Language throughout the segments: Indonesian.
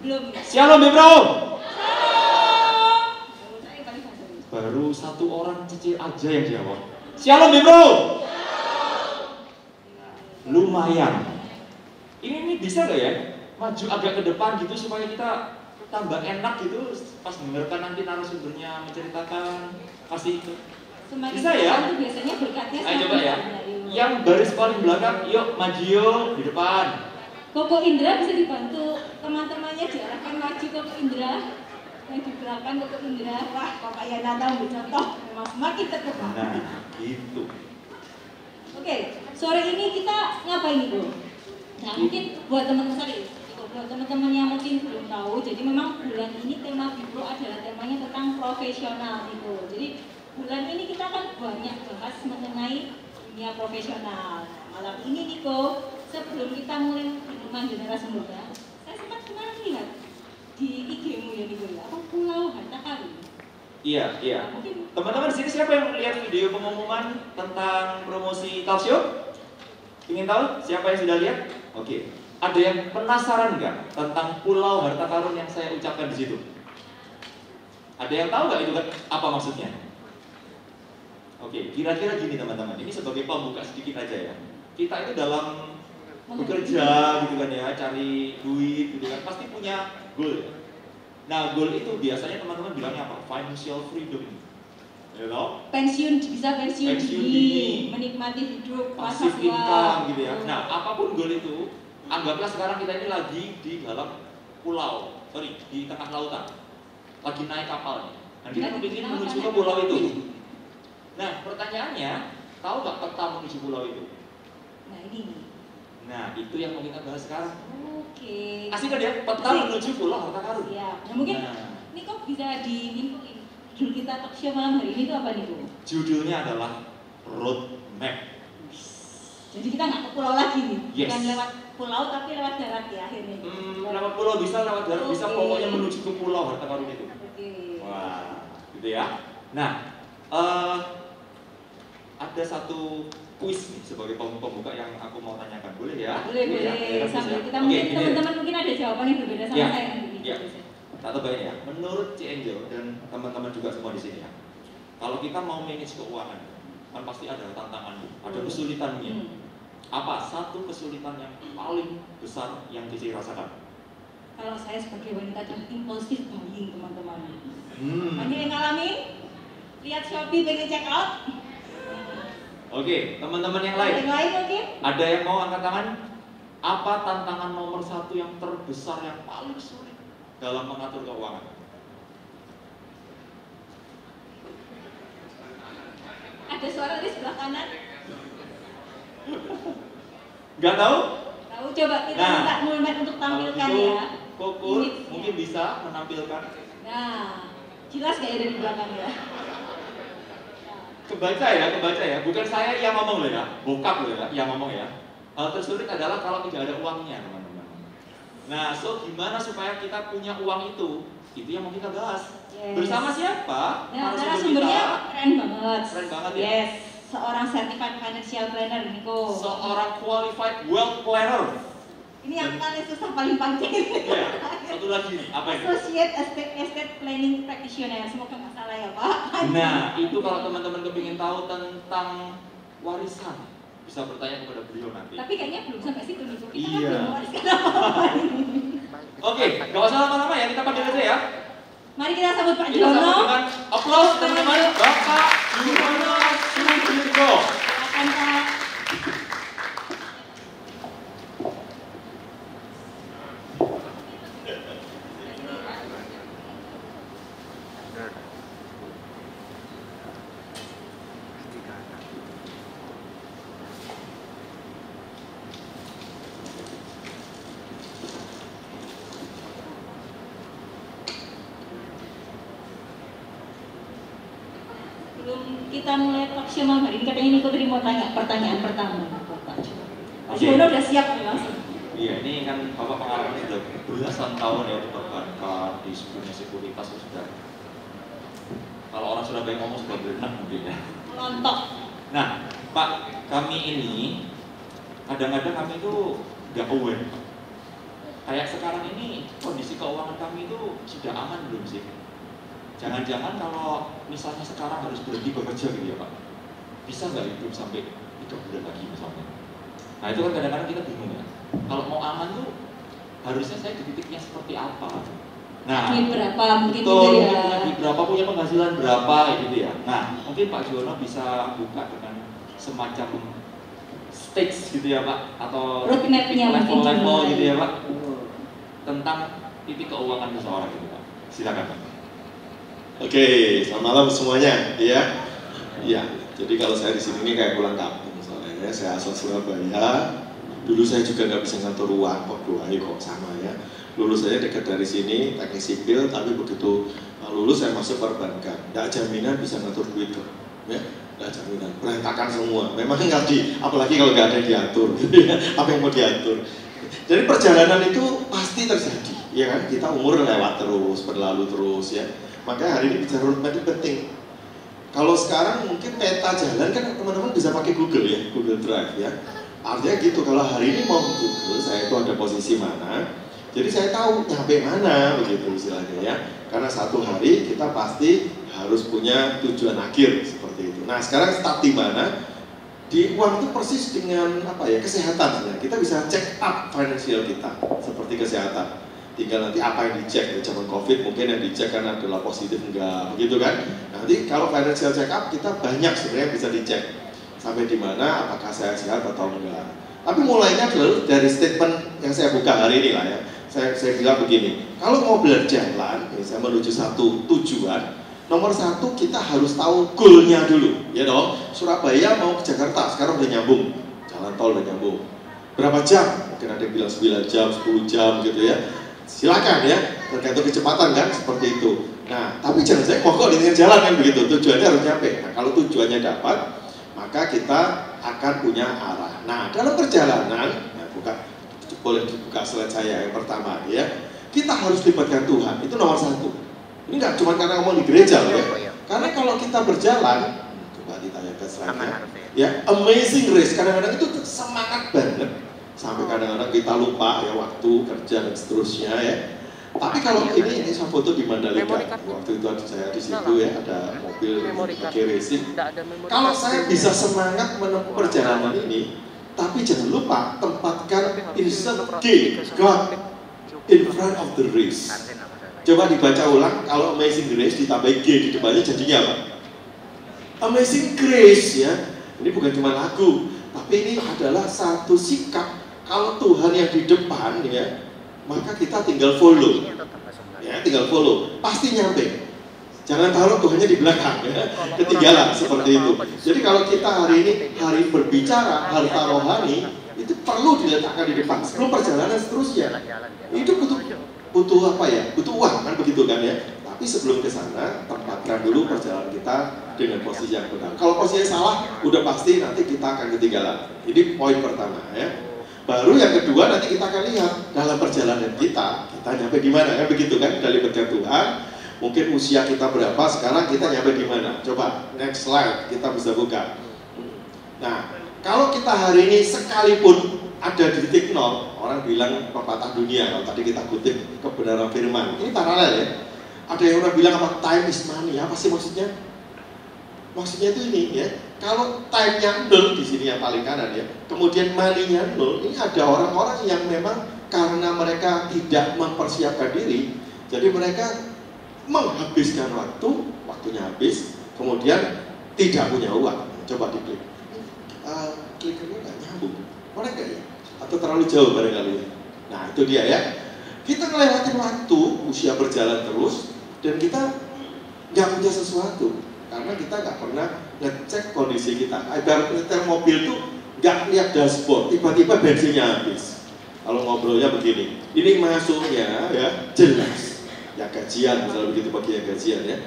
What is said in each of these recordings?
Belum. Shalom ya bro. Shalom. Baru satu orang cicil aja yang jawab. Shalom ya bro. Lumayan. Ini bisa gak ya? Maju agak ke depan gitu supaya kita tambah enak gitu pas dengarkan nanti narasumbernya menceritakan kasih itu. Semakin Bisa ya? itu biasanya berkatnya. Ayo coba ya. Yang baris paling belakang, yuk maju yuk di depan. Koko Indra bisa dibantu teman-temannya diarahkan maju Koko Indra. Yang di belakang Koko Indra. Wah, Koko Yana tahu contoh memang semakin terkenal. Nah, gitu. Oke, sore ini kita ngapain Ibu? Nah, mungkin buat teman-teman buat teman-teman yang mungkin belum tahu, jadi memang bulan ini tema Bibro adalah temanya tentang profesional Ibu. Jadi bulan ini kita akan banyak bahas mengenai dunia profesional. Malam ini Niko, sebelum kita mulai memanggil narasumbernya, saya sempat kemarin lihat di IG-mu ya Niko ya, apa Pulau Harta Karun. Iya. Nah, mungkin Teman-teman di sini siapa yang lihat video pengumuman tentang promosi talk show? Ingin tahu siapa yang sudah lihat? Oke. Ada yang penasaran nggak tentang Pulau Harta Karun yang saya ucapkan di situ? Ada yang tahu nggak itu kan apa maksudnya? Oke, kira-kira gini teman-teman. Ini sebagai pembuka sedikit aja ya. Kita itu dalam bekerja gitu kan ya, cari duit gitu kan, pasti punya goal ya. Nah, goal itu biasanya teman-teman bilangnya apa? Financial freedom. You know? pensiun bisa pensiun Pensiun dini, dini, menikmati hidup, passive masa tua. income gitu ya. Nah, apapun goal itu, anggaplah sekarang kita ini lagi di dalam di tengah lautan, lagi naik kapal nih. Dan kita ingin menuju ke pulau itu. Nah, pertanyaannya, tahu nggak peta menuju pulau itu? Nah ini nih. Nah, itu yang mau kita bahas sekarang. Oke. Asik kan ya? Peta menuju Pulau Harta Karun. Siap. Nah mungkin ini kok bisa diinfoin judul kita talk show malam hari ini itu apa nih Bu? Judulnya adalah Road Map. Jadi kita nggak ke pulau lagi nih, Yes. bukan lewat pulau tapi lewat darat ya akhirnya. Lewat pulau bisa, lewat darat bisa, pokoknya menuju ke Pulau Harta Karun itu. Oke. Wah, gitu ya. Nah, ada satu kuis nih sebagai pembuka yang aku mau tanyakan, boleh ya? Boleh. Ya, Sambil ya. kita Oke, mungkin gini. teman-teman mungkin ada jawaban yang berbeda sama Ya. saya nanti. Ya. Tak tebak ya. Menurut Ci Angel dan teman-teman juga semua di sini ya. Kalau kita mau manage keuangan, kan pasti ada tantangan, ada kesulitannya. Apa satu kesulitan yang paling besar yang Cici rasakan? Kalau saya sebagai wanita adalah impulsif buying teman-teman. Hmm. Ada yang ngalamin? Lihat Shopee pengen check out? Oke, teman-teman yang lain. Yang lain mungkin? Ada yang mau angkat tangan? Apa tantangan nomor satu yang terbesar yang paling sulit dalam mengatur keuangan? Ada suara di sebelah kanan? Gak tahu? Tahu, coba kita Nah, minta Mulmet untuk tampilkan Kalau ya. Kokul Image-nya. mungkin bisa menampilkan. Nah, jelas gak ya dari belakang ya? Kebaca ya. Bukan saya yang ngomong loh ya, bokap loh ya, yang ngomong ya. Hal tersulit adalah kalau tidak ada uangnya, teman-teman. Nah, gimana supaya kita punya uang itu? Itu yang mau kita bahas. Yes. Bersama siapa? Nah, Narasumber narasumbernya kita. keren banget. Keren banget ya. Yes, seorang certified financial planner Niko. Seorang qualified wealth planner. Ini yang paling susah paling panjang. Iya. Satu lagi nih, apa ini? Associate Estate Planning Practitioner. Semoga nggak salah ya Pak. Nah, itu kalau teman-teman kepingin tahu tentang warisan, bisa bertanya kepada beliau nanti. Tapi kayaknya belum sampai situ nih. Kita kan Iya. belum mewariskan apa-apa ini. Oke, gak usah lama-lama ya, kita panggil aja ya. Mari kita sambut Pak Kita sambut Jono. dengan aplaus teman-teman, Bapak Jono Sudirgo. Silakan Pak. Sebelum kita mulai talk show malam hari ini, katanya Niko tadi mau tanya pertanyaan pertama. Pak Jono udah siap nih langsung. Iya, ini kan Bapak pengalaman sudah belasan tahun ya di perbankan, di dunia sekuritas sudah. Kalau orang Surabaya ngomong sudah berenang mungkin ya. Melontok. Nah, Pak, kami ini kadang-kadang kami itu nggak aware kayak sekarang ini kondisi keuangan kami itu sudah aman belum sih? Jangan-jangan kalau misalnya sekarang harus berhenti bekerja gitu ya Pak, bisa nggak hidup sampai 3 bulan lagi misalnya? Nah itu kan kadang-kadang kita bingung ya. Kalau mau aman tuh harusnya saya di titiknya seperti apa? Nah, duit berapa mungkin betul, gitu ya. duit berapa, punya penghasilan berapa gitu ya. Nah mungkin Pak Juwono bisa buka dengan semacam stage gitu ya Pak, atau roadmap-nya mungkin level-level juga. gitu ya Pak, tentang titik keuangan seseorang gitu Pak. Silakan Pak. Oke, selamat malam semuanya, ya. Iya, jadi kalau saya di sini ini kayak pulang kampung soalnya, saya asal Surabaya. Dulu saya juga nggak bisa ngatur uang, kok doain kok sama ya. Lulus saya dekat dari sini, teknik sipil, tapi begitu lulus saya masuk perbankan. Nggak jaminan bisa ngatur duit kok, ya. Nggak jaminan, berantakan semua. Memang nggak apalagi kalau nggak ada yang diatur, apa yang mau diatur. Jadi perjalanan itu pasti terjadi, ya kan? Kita umur lewat terus, berlalu terus ya. Maka hari ini bicara roadmap itu penting. Kalau sekarang mungkin peta jalan kan teman-teman bisa pakai Google ya, Google Drive ya. Artinya gitu, kalau hari ini mau Google, saya itu ada posisi mana, jadi saya tahu nyampe mana begitu istilahnya ya. Karena satu hari kita pasti harus punya tujuan akhir seperti itu. Nah sekarang start di mana? Di uang itu persis dengan apa ya, kesehatan sebenarnya. Kita bisa check up finansial kita seperti kesehatan. Tinggal nanti apa yang dicek, zaman COVID mungkin yang dicek kan adalah positif enggak, begitu kan? Nanti kalau financial check up kita banyak sebenarnya bisa dicek sampai di mana, apakah saya sehat atau enggak. Tapi mulainya dulu dari statement yang saya buka hari ini lah ya. Saya bilang begini, kalau mau berjalan, ya saya menuju satu tujuan, nomor satu kita harus tahu goalnya dulu, ya dong. Surabaya mau ke Jakarta, sekarang udah nyambung, jalan tol udah nyambung. Berapa jam? Mungkin ada yang bilang 9 jam, 10 jam gitu ya. Silakan ya, tergantung kecepatan kan, seperti itu. Nah, tapi jangan saya pokok di tengah jalan kan begitu, tujuannya harus nyampe. Nah, kalau tujuannya dapat, maka kita akan punya arah. Nah, dalam perjalanan, boleh dibuka slide saya yang pertama ya. Kita harus libatkan Tuhan, itu nomor satu. Ini nggak cuma karena ngomong di gereja ya. Karena kalau kita berjalan, coba ditanyakan slide-nya. Ya, amazing race, kadang-kadang itu semangat banget. Sampai kadang-kadang kita lupa ya waktu kerja dan seterusnya ya. Tapi kalau ini saya foto di Mandalika, waktu itu saya di situ ya, ada mobil pakai racing. Kalau saya bisa semangat menempuh perjalanan ini, tapi jangan lupa tempatkan insert G, God in front of the race. Coba dibaca ulang, kalau Amazing Grace ditambah G di depannya jadinya apa? Amazing Grace ya. Ini bukan cuma lagu, tapi ini adalah satu sikap. Kalau Tuhan yang di depan ya, maka kita tinggal follow. Ya, tinggal follow, pasti nyampe. Jangan taruh Tuhannya di belakang ya. Ketinggalan seperti itu. Jadi kalau kita hari ini hari berbicara harta rohani, itu perlu diletakkan di depan sebelum perjalanan seterusnya. Itu butuh apa ya? Butuh uang kan begitu kan ya. Tapi sebelum ke sana, tempatkan dulu perjalanan kita dengan posisi yang benar. Kalau posisinya salah, udah pasti nanti kita akan ketinggalan. Ini poin pertama ya. Baru yang kedua nanti kita akan lihat dalam perjalanan kita nyampe di mana ya begitu kan, dari berkat Tuhan. Mungkin usia kita berapa, sekarang kita nyampe di mana? Coba next slide kita bisa buka. Nah, kalau kita hari ini sekalipun ada di titik nol, orang bilang pepatah dunia, kalau tadi kita kutip kebenaran firman, ini paralel ya. Ada yang orang bilang apa? Time is money. Apa sih maksudnya? Maksudnya itu ini ya. Kalau time-nya nol di sini yang paling kanan ya, kemudian money-nya nol, ini ada orang-orang yang memang karena mereka tidak mempersiapkan diri, jadi mereka menghabiskan waktunya habis, kemudian tidak punya uang. Coba diklik. Klik ini nggak nyambung, boleh nggak ya? Atau terlalu jauh barangkali. Nah itu dia ya. Kita ngelewatin waktu, usia berjalan terus, dan kita nggak punya sesuatu karena kita nggak pernah ngecek kondisi kita. Ibarat nyetel mobil tuh nggak lihat dashboard, tiba-tiba bensinnya habis. Kalau ngobrolnya begini, ini masuknya ya jelas. Ya gajian, misalnya begitu bagi yang gajian ya.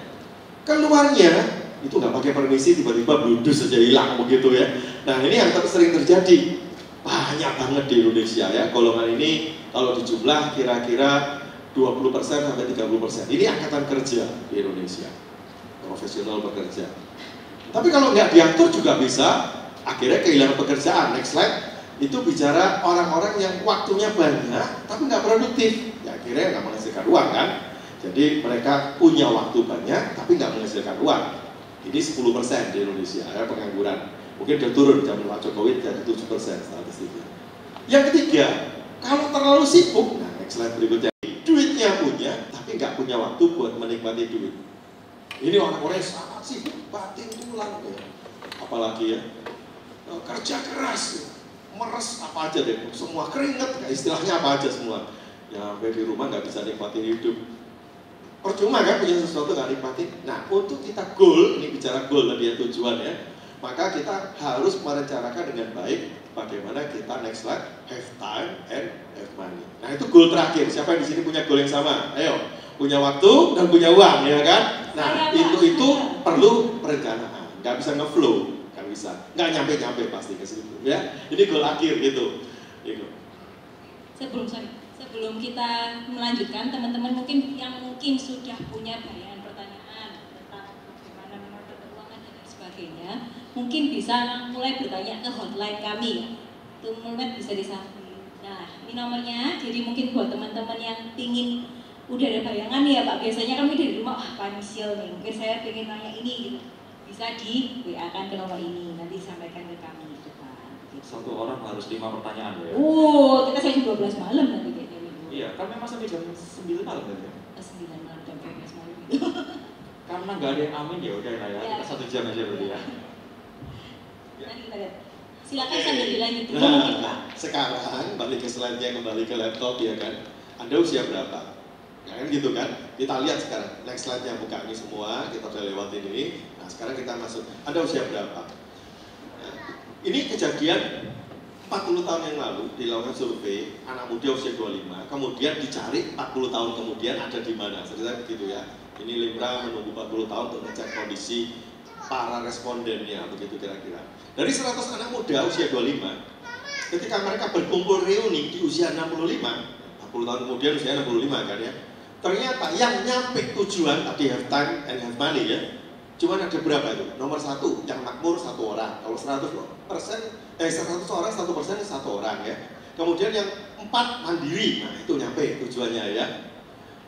Keluarnya itu nggak pakai permisi, tiba-tiba bludus saja hilang begitu ya. Nah ini yang sering terjadi banyak banget di Indonesia ya. Golongan ini kalau dijumlah kira-kira 20% sampai 30%. Ini angkatan kerja di Indonesia, profesional bekerja. Tapi kalau nggak diatur juga bisa akhirnya kehilangan pekerjaan. Next slide. Itu bicara orang-orang yang waktunya banyak tapi nggak produktif. Ya akhirnya nggak menghasilkan uang kan. Jadi mereka punya waktu banyak tapi nggak menghasilkan uang. Ini 10% di Indonesia ya, pengangguran. Mungkin udah turun zaman Pak Jokowi jadi 7% statistiknya. Yang ketiga, kalau terlalu sibuk, nah next slide berikutnya, duitnya punya tapi nggak punya waktu buat menikmati duit. Ini orang-orang yang sangat sibuk, batin tulang ya. Apalagi ya, kerja keras ya. Meres apa aja deh, semua keringet, istilahnya apa aja semua. Ya sampai di rumah nggak bisa nikmatin hidup. Percuma kan punya sesuatu nggak nikmatin. Nah untuk kita goal, ini bicara goal tadi ya, tujuan ya, maka kita harus merencanakan dengan baik bagaimana kita next slide have time and have money. Nah itu goal terakhir. Siapa yang di sini punya goal yang sama? Ayo, punya waktu dan punya uang ya kan? Nah itu perlu perencanaan. Nggak bisa ngeflow. Bisa, nggak nyampe pasti ke situ ya. Ini goal akhir gitu. Sebelum kita melanjutkan, teman-teman mungkin sudah punya bayangan pertanyaan tentang bagaimana mengatur keuangan dan lain sebagainya, mungkin bisa mulai bertanya ke hotline kami ya. Itu mulai bisa disampaikan. Nah ini nomornya. Jadi mungkin buat teman-teman yang pingin udah ada bayangan ya Pak, biasanya kami dari rumah financial nih, mungkin saya pengen nanya ini gitu. Bisa di WA kan ke nomor ini, nanti sampaikan ke kami gitu kan. Satu orang harus 5 pertanyaan ya. Kita saya 12 malam nanti kayaknya. Iya, kan memang sampai jam 9 malam kan ya? 9 malam jam 12 malam gitu. Karena nggak ada yang amin ya udah lah ya, kita 1 jam aja berarti ya. Nanti kita lihat. Silakan sambil dilanjutin. Nah, sekarang balik ke slide-nya, kembali ke laptop ya kan. Anda usia berapa? Ya kan gitu kan. Kita lihat sekarang, next slide-nya buka ini semua, kita udah lewatin ini. Sekarang kita masuk, Anda usia berapa? Nah, ini kejadian 40 tahun yang lalu dilakukan survei anak muda usia 25, kemudian dicari 40 tahun kemudian ada di mana, seperti begitu ya. Ini Limbra menunggu 40 tahun untuk ngecek kondisi para respondennya, begitu kira-kira. Dari 100 anak muda usia 25, ketika mereka berkumpul reuni di usia 65, 40 tahun kemudian usia 65 kan ya, ternyata yang nyampe tujuan tadi have time and have money ya, cuman ada berapa itu? Nomor 1 yang makmur 1 orang. Kalau 100 orang 1% 1 orang ya. Kemudian yang 4 mandiri. Nah itu nyampe tujuannya ya.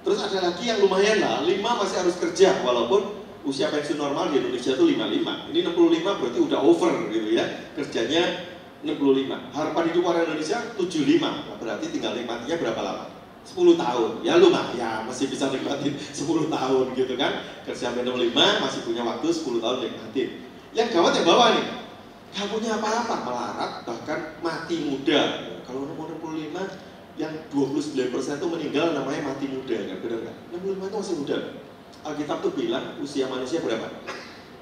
Terus ada lagi yang lumayan lah, 5 masih harus kerja walaupun usia pensiun normal di Indonesia itu 55. Ini 65 berarti udah over gitu ya. Kerjanya 65. Harapan hidup orang Indonesia 75. Nah, berarti tinggal nikmatinya berapa lama? 10 tahun, ya lumayan, masih bisa nikmatin 10 tahun gitu kan. Kerja sampai 65, masih punya waktu 10 tahun nikmatin. Yang gawat yang bawah nih, gak punya apa-apa, melarat, bahkan mati muda. Kalau umur 65, yang 29% itu meninggal namanya mati muda, kan? Benar nggak? 65 itu masih muda. Alkitab tuh bilang usia manusia berapa?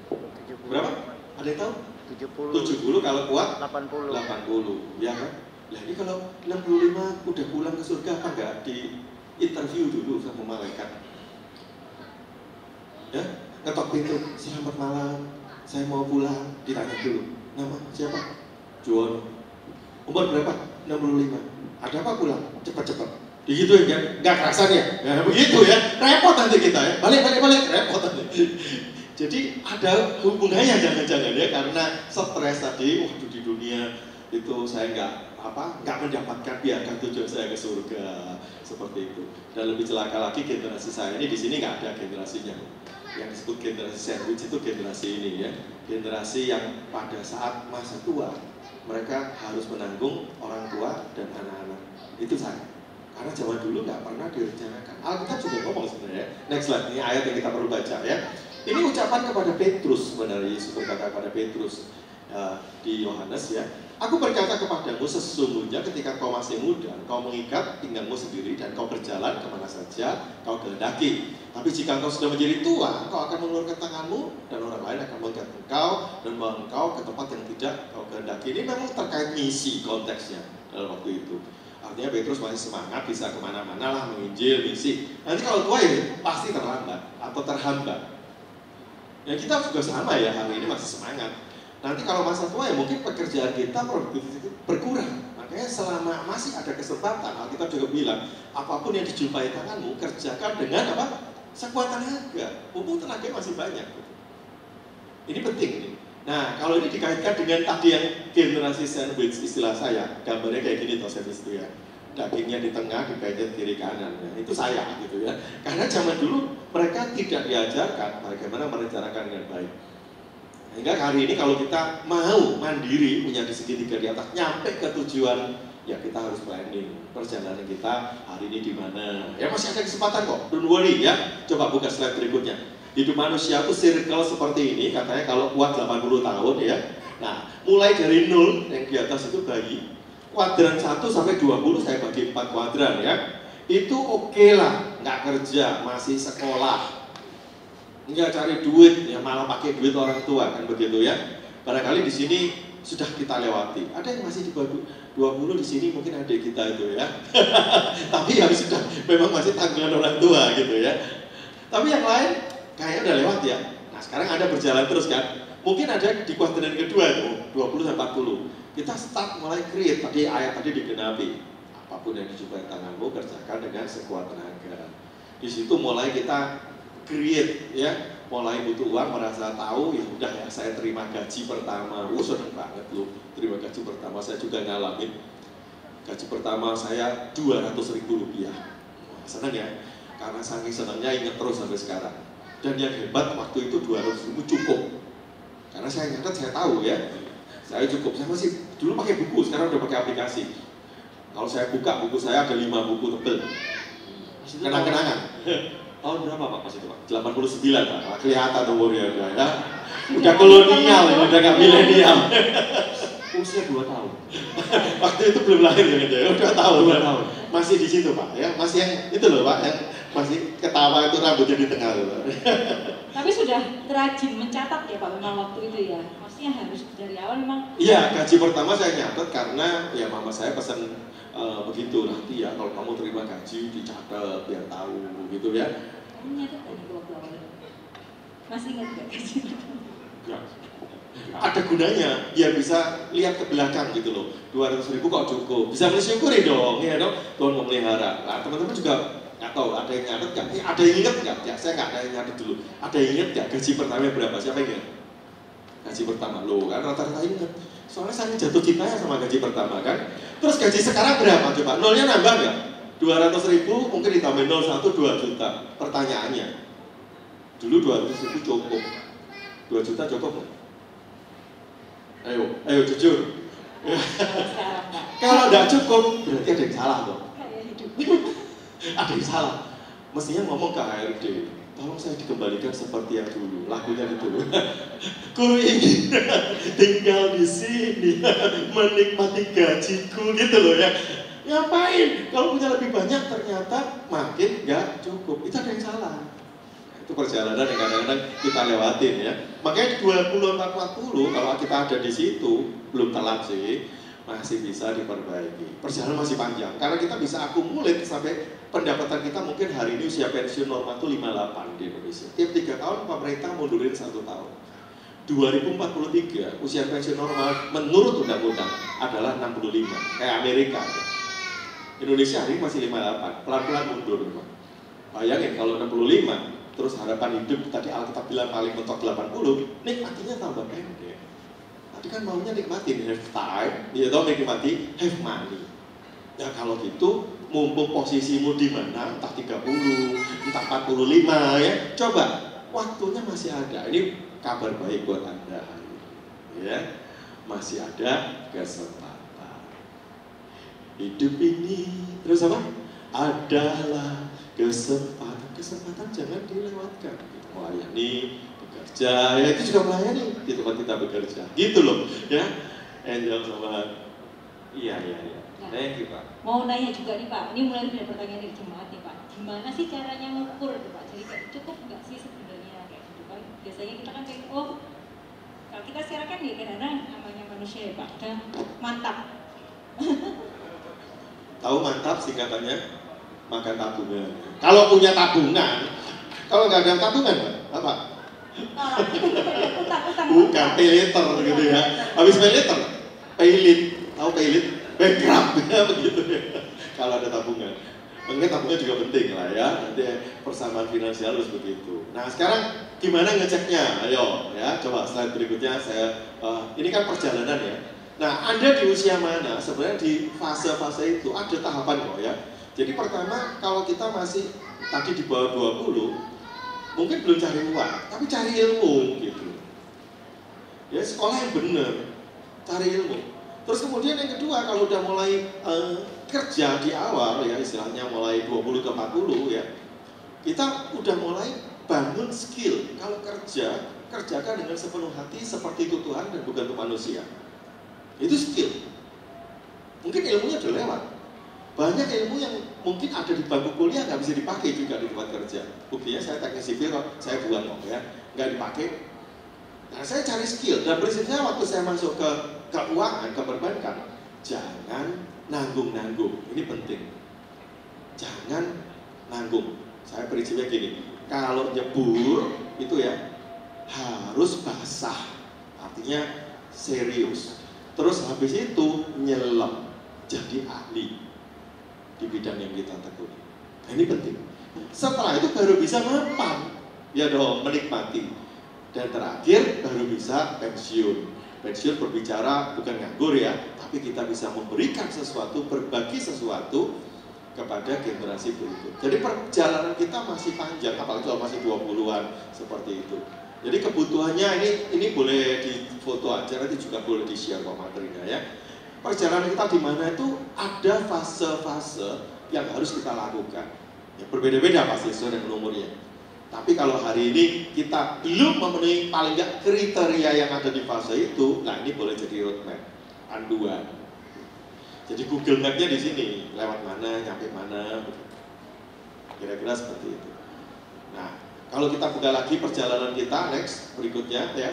70. Berapa? Ada yang tahu? 70 kalau kuat 80, ya kan? Nah ini kalau 65 udah pulang ke surga apa enggak di interview dulu sama malaikat? Ya, ngetok pintu, selamat malam, saya mau pulang, ditanya dulu, nama siapa? Juwono. Umur berapa? 65. Ada apa pulang? Cepat-cepat. Digituin kan? Nggak kerasan ya? Nah, begitu ya, repot nanti kita ya, balik, repot nanti. Jadi ada hubungannya jangan-jangan ya, karena stres tadi, waduh di dunia itu saya nggak mendapatkan biarkan tujuan saya ke surga seperti itu. Dan lebih celaka lagi generasi saya ini di sini nggak ada generasinya. Yang disebut generasi sandwich itu generasi ini ya, generasi yang pada saat masa tua mereka harus menanggung orang tua dan anak-anak. Itu saya. Karena zaman dulu nggak pernah direncanakan. Alkitab juga ngomong sebenarnya. Next slide, ini ayat yang kita perlu baca ya. Ini ucapan kepada Petrus sebenarnya, Yesus berkata kepada Petrus di Yohanes ya. Aku berkata kepadamu sesungguhnya ketika kau masih muda, kau mengikat pinggangmu sendiri dan kau berjalan kemana saja kau kehendaki. Tapi jika engkau sudah menjadi tua, kau akan mengulurkan tanganmu dan orang lain akan mengikat engkau dan membawa engkau ke tempat yang tidak kau kehendaki. Ini memang terkait misi konteksnya dalam waktu itu. Artinya Petrus masih semangat bisa kemana-mana lah menginjil, misi. Nanti kalau tua ya pasti terlambat atau terhambat. Ya kita juga sama ya, hari ini masih semangat. Nanti kalau masa tua ya mungkin pekerjaan kita produktivitas berkurang. Makanya selama masih ada kesempatan, Alkitab juga bilang apapun yang dijumpai tanganmu kerjakan dengan apa? Sekuat tenaga. Mumpung tenaga masih banyak. Ini penting nih. Nah, kalau ini dikaitkan dengan tadi yang generasi sandwich istilah saya, gambarnya kayak gini toh sandwich itu ya. Dagingnya di tengah, dikaitkan kiri kanan. Nah, itu saya gitu ya. Karena zaman dulu mereka tidak diajarkan bagaimana merencanakan dengan baik. Hingga hari ini kalau kita mau mandiri, punya di segitiga di atas, nyampe ke tujuan, ya kita harus planning perjalanan kita hari ini di mana. Ya masih ada kesempatan kok, don't worry ya. Coba buka slide berikutnya. Hidup manusia itu circle seperti ini, katanya kalau kuat 80 tahun ya. Nah, mulai dari 0 yang di atas itu bayi, kuadran 1 sampai 20 saya bagi 4 kuadran ya. Itu oke lah, nggak kerja, masih sekolah. Nggak cari duit, ya malah pakai duit orang tua, kan begitu ya. Barangkali di sini sudah kita lewati. Ada yang masih di bawah 20 di sini mungkin adik kita itu ya. Tapi yang sudah memang masih tanggungan orang tua gitu ya. Tapi yang lain kayaknya udah lewat ya. Nah sekarang ada berjalan terus kan. Mungkin ada di kuadran kedua itu 20 sampai 40. Kita start mulai create, tadi ayat tadi digenapi. Apapun yang dijumpai tanganmu kerjakan dengan sekuat tenaga. Di situ mulai kita create ya, mulai butuh uang, merasa tahu ya udah ya saya terima gaji pertama. Seneng banget loh terima gaji pertama, saya juga ngalamin gaji pertama saya 200.000 rupiah. Seneng ya, karena saking senangnya ingat terus sampai sekarang. Dan yang hebat waktu itu 200.000 cukup, karena saya nyatet, saya tahu ya, saya cukup. Saya masih dulu pakai buku, sekarang udah pakai aplikasi. Kalau saya buka buku saya ada 5 buku tebel, kenang-kenangan. Tahun berapa Pak pas itu Pak? 89 Pak, kelihatan umurnya udah ya. Udah kolonial, ya, udah gak milenial. Usia 2 tahun. Waktu itu belum lahir ya, 2 tahun. 2 tahun. Masih di situ Pak, ya masih yang itu loh Pak, yang masih ketawa itu rambutnya di tengah loh. Tapi sudah rajin mencatat ya Pak memang waktu itu ya. Maksudnya harus dari awal memang. Iya, gaji pertama saya nyatet karena ya mama saya pesan begitu, nanti ya kalau kamu terima gaji dicatat biar tahu gitu ya. Nyatet tadi waktu awal. Masih ingat gak gaji? Ya. Ada gunanya, biar bisa lihat ke belakang gitu loh. 200.000 kok cukup, bisa mensyukuri dong, ya dong. Tuhan memelihara. Nah teman-teman juga nggak tahu, ada yang nyatet nggak? Ada yang ingat nggak? Ya saya nggak ada yang nyatet dulu. Ada yang ingat nggak gaji pertama berapa? Siapa yang ingat? Gaji pertama loh kan rata-rata ingat. Soalnya saya jatuh cinta ya sama gaji pertama kan. Terus gaji sekarang berapa coba? Nolnya nambah nggak? 200.000 mungkin ditambah 0,1 2 juta. Pertanyaannya, dulu 200.000 cukup, 2 juta cukup nggak? Ayo jujur. Kalau nggak cukup, berarti ada yang salah dong. Ada yang salah. Mestinya ngomong ke HRD, tolong saya dikembalikan seperti yang dulu. Lagunya itu. Ku ingin tinggal di sini, menikmati gajiku gitu loh ya. Ngapain? Kalau punya lebih banyak ternyata makin nggak cukup. Itu ada yang salah. Itu perjalanan yang kadang-kadang kita lewatin ya. Makanya 20-40 kalau kita ada di situ belum telat sih, masih bisa diperbaiki. Perjalanan masih panjang karena kita bisa akumulit sampai pendapatan kita mungkin hari ini usia pensiun normal itu 58 di Indonesia. Tiap 3 tahun pemerintah mundurin 1 tahun. 2043 usia pensiun normal menurut undang-undang adalah 65 kayak Amerika. Indonesia hari ini masih 58, pelan-pelan mundur. Bayangin kalau 65 terus harapan hidup tadi Alkitab bilang paling mentok 80, nikmatinya tambah pendek. Tadi kan maunya nikmatin have time, ya toh nikmati have money. Ya kalau gitu, mumpung posisimu di mana, entah 30, entah 45 ya, coba waktunya masih ada. Ini kabar baik buat Anda hari ini, ya masih ada kesempatan. Hidup ini terus apa? Adalah kesempatan. Kesempatan jangan dilewatkan. Melayani, bekerja, ya itu juga melayani di tempat kita bekerja. Gitu loh, ya. Angel sama Iya. Thank you Pak. Mau nanya juga nih Pak, ini mulai dari pertanyaan dari jemaat nih Pak. Gimana sih caranya mengukur tuh Pak? Jadi kayak cukup nggak sih sebenarnya kayak gitu kan? Biasanya kita kan kayak kalau kita sekarang kan ya kadang-kadang namanya manusia ya Pak, udah mantap. tahu mantap singkatannya? Makan tabungan. Kalau punya tabungan, kalau nggak ada tabungan, apa? Utang. Bukan pay later gitu ya. Habis pay later, tahu pay later, bankrupt ya begitu ya. Kalau ada tabungan, mungkin tabungan juga penting lah ya. Nanti persamaan finansial harus begitu. Nah sekarang Gimana ngeceknya? Ayo ya, coba slide berikutnya ini kan perjalanan ya. Nah, Anda di usia mana? Sebenarnya di fase-fase itu ada tahapan kok ya. Jadi pertama, kalau kita masih tadi di bawah 20, mungkin belum cari uang, tapi cari ilmu gitu. Ya, sekolah yang benar, cari ilmu. Terus kemudian yang kedua, kalau udah mulai kerja di awal ya, istilahnya mulai 20 ke 40 ya, kita udah mulai bangun skill. Kalau kerjakan dengan sepenuh hati seperti itu Tuhan dan bukan untuk manusia. Itu skill. Mungkin ilmunya udah lewat. Banyak ilmu yang mungkin ada di bangku kuliah nggak bisa dipakai juga di tempat kerja. Buktinya saya teknik sipil, saya buang kok ya, nggak dipakai. Nah, saya cari skill. Dan prinsipnya waktu saya masuk ke keuangan, ke perbankan, jangan nanggung-nanggung. Ini penting. Jangan nanggung. Saya prinsipnya gini, kalau nyebur itu ya harus basah, artinya serius. Terus habis itu nyelam, jadi ahli di bidang yang kita tekuni. Nah, ini penting. Setelah itu baru bisa mapan, ya dong, menikmati. Dan terakhir baru bisa pensiun. Pensiun berbicara bukan nganggur ya, tapi kita bisa memberikan sesuatu, berbagi sesuatu kepada generasi berikut. Jadi perjalanan kita masih panjang, apalagi kalau masih 20-an seperti itu. Jadi kebutuhannya ini boleh difoto aja, nanti juga boleh di-share kok materinya ya. Perjalanan kita di mana itu ada fase-fase yang harus kita lakukan. Ya, berbeda-beda pasti sesuai dengan umurnya. Tapi kalau hari ini kita belum memenuhi paling nggak kriteria yang ada di fase itu, nah ini boleh jadi roadmap, panduan. Jadi Google Map-nya di sini, lewat mana, nyampe mana, kira-kira seperti itu. Nah, kalau kita buka lagi perjalanan kita, next, berikutnya ya.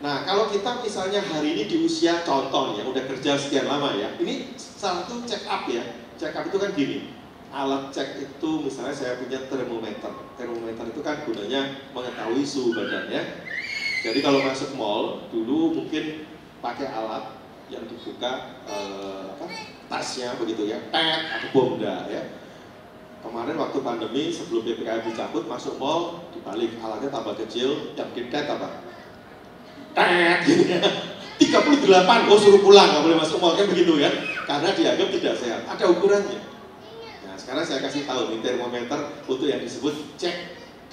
Nah, kalau kita misalnya hari ini di usia contoh ya, udah kerja sekian lama ya, ini salah satu check up ya. Check up itu kan gini, alat cek itu misalnya saya punya termometer. Termometer itu kan gunanya mengetahui suhu badan ya. Jadi kalau masuk mall, dulu mungkin pakai alat yang dibuka tasnya begitu ya, ada bomda ya. Kemarin waktu pandemi sebelum PPKM dicabut masuk mall dibalik, alatnya tambah kecil, yang KitKat apa? Gitu ya. 38, suruh pulang, nggak boleh masuk mall kan begitu ya, karena dianggap tidak sehat. Ada ukurannya. Nah sekarang saya kasih tahu nih termometer untuk yang disebut cek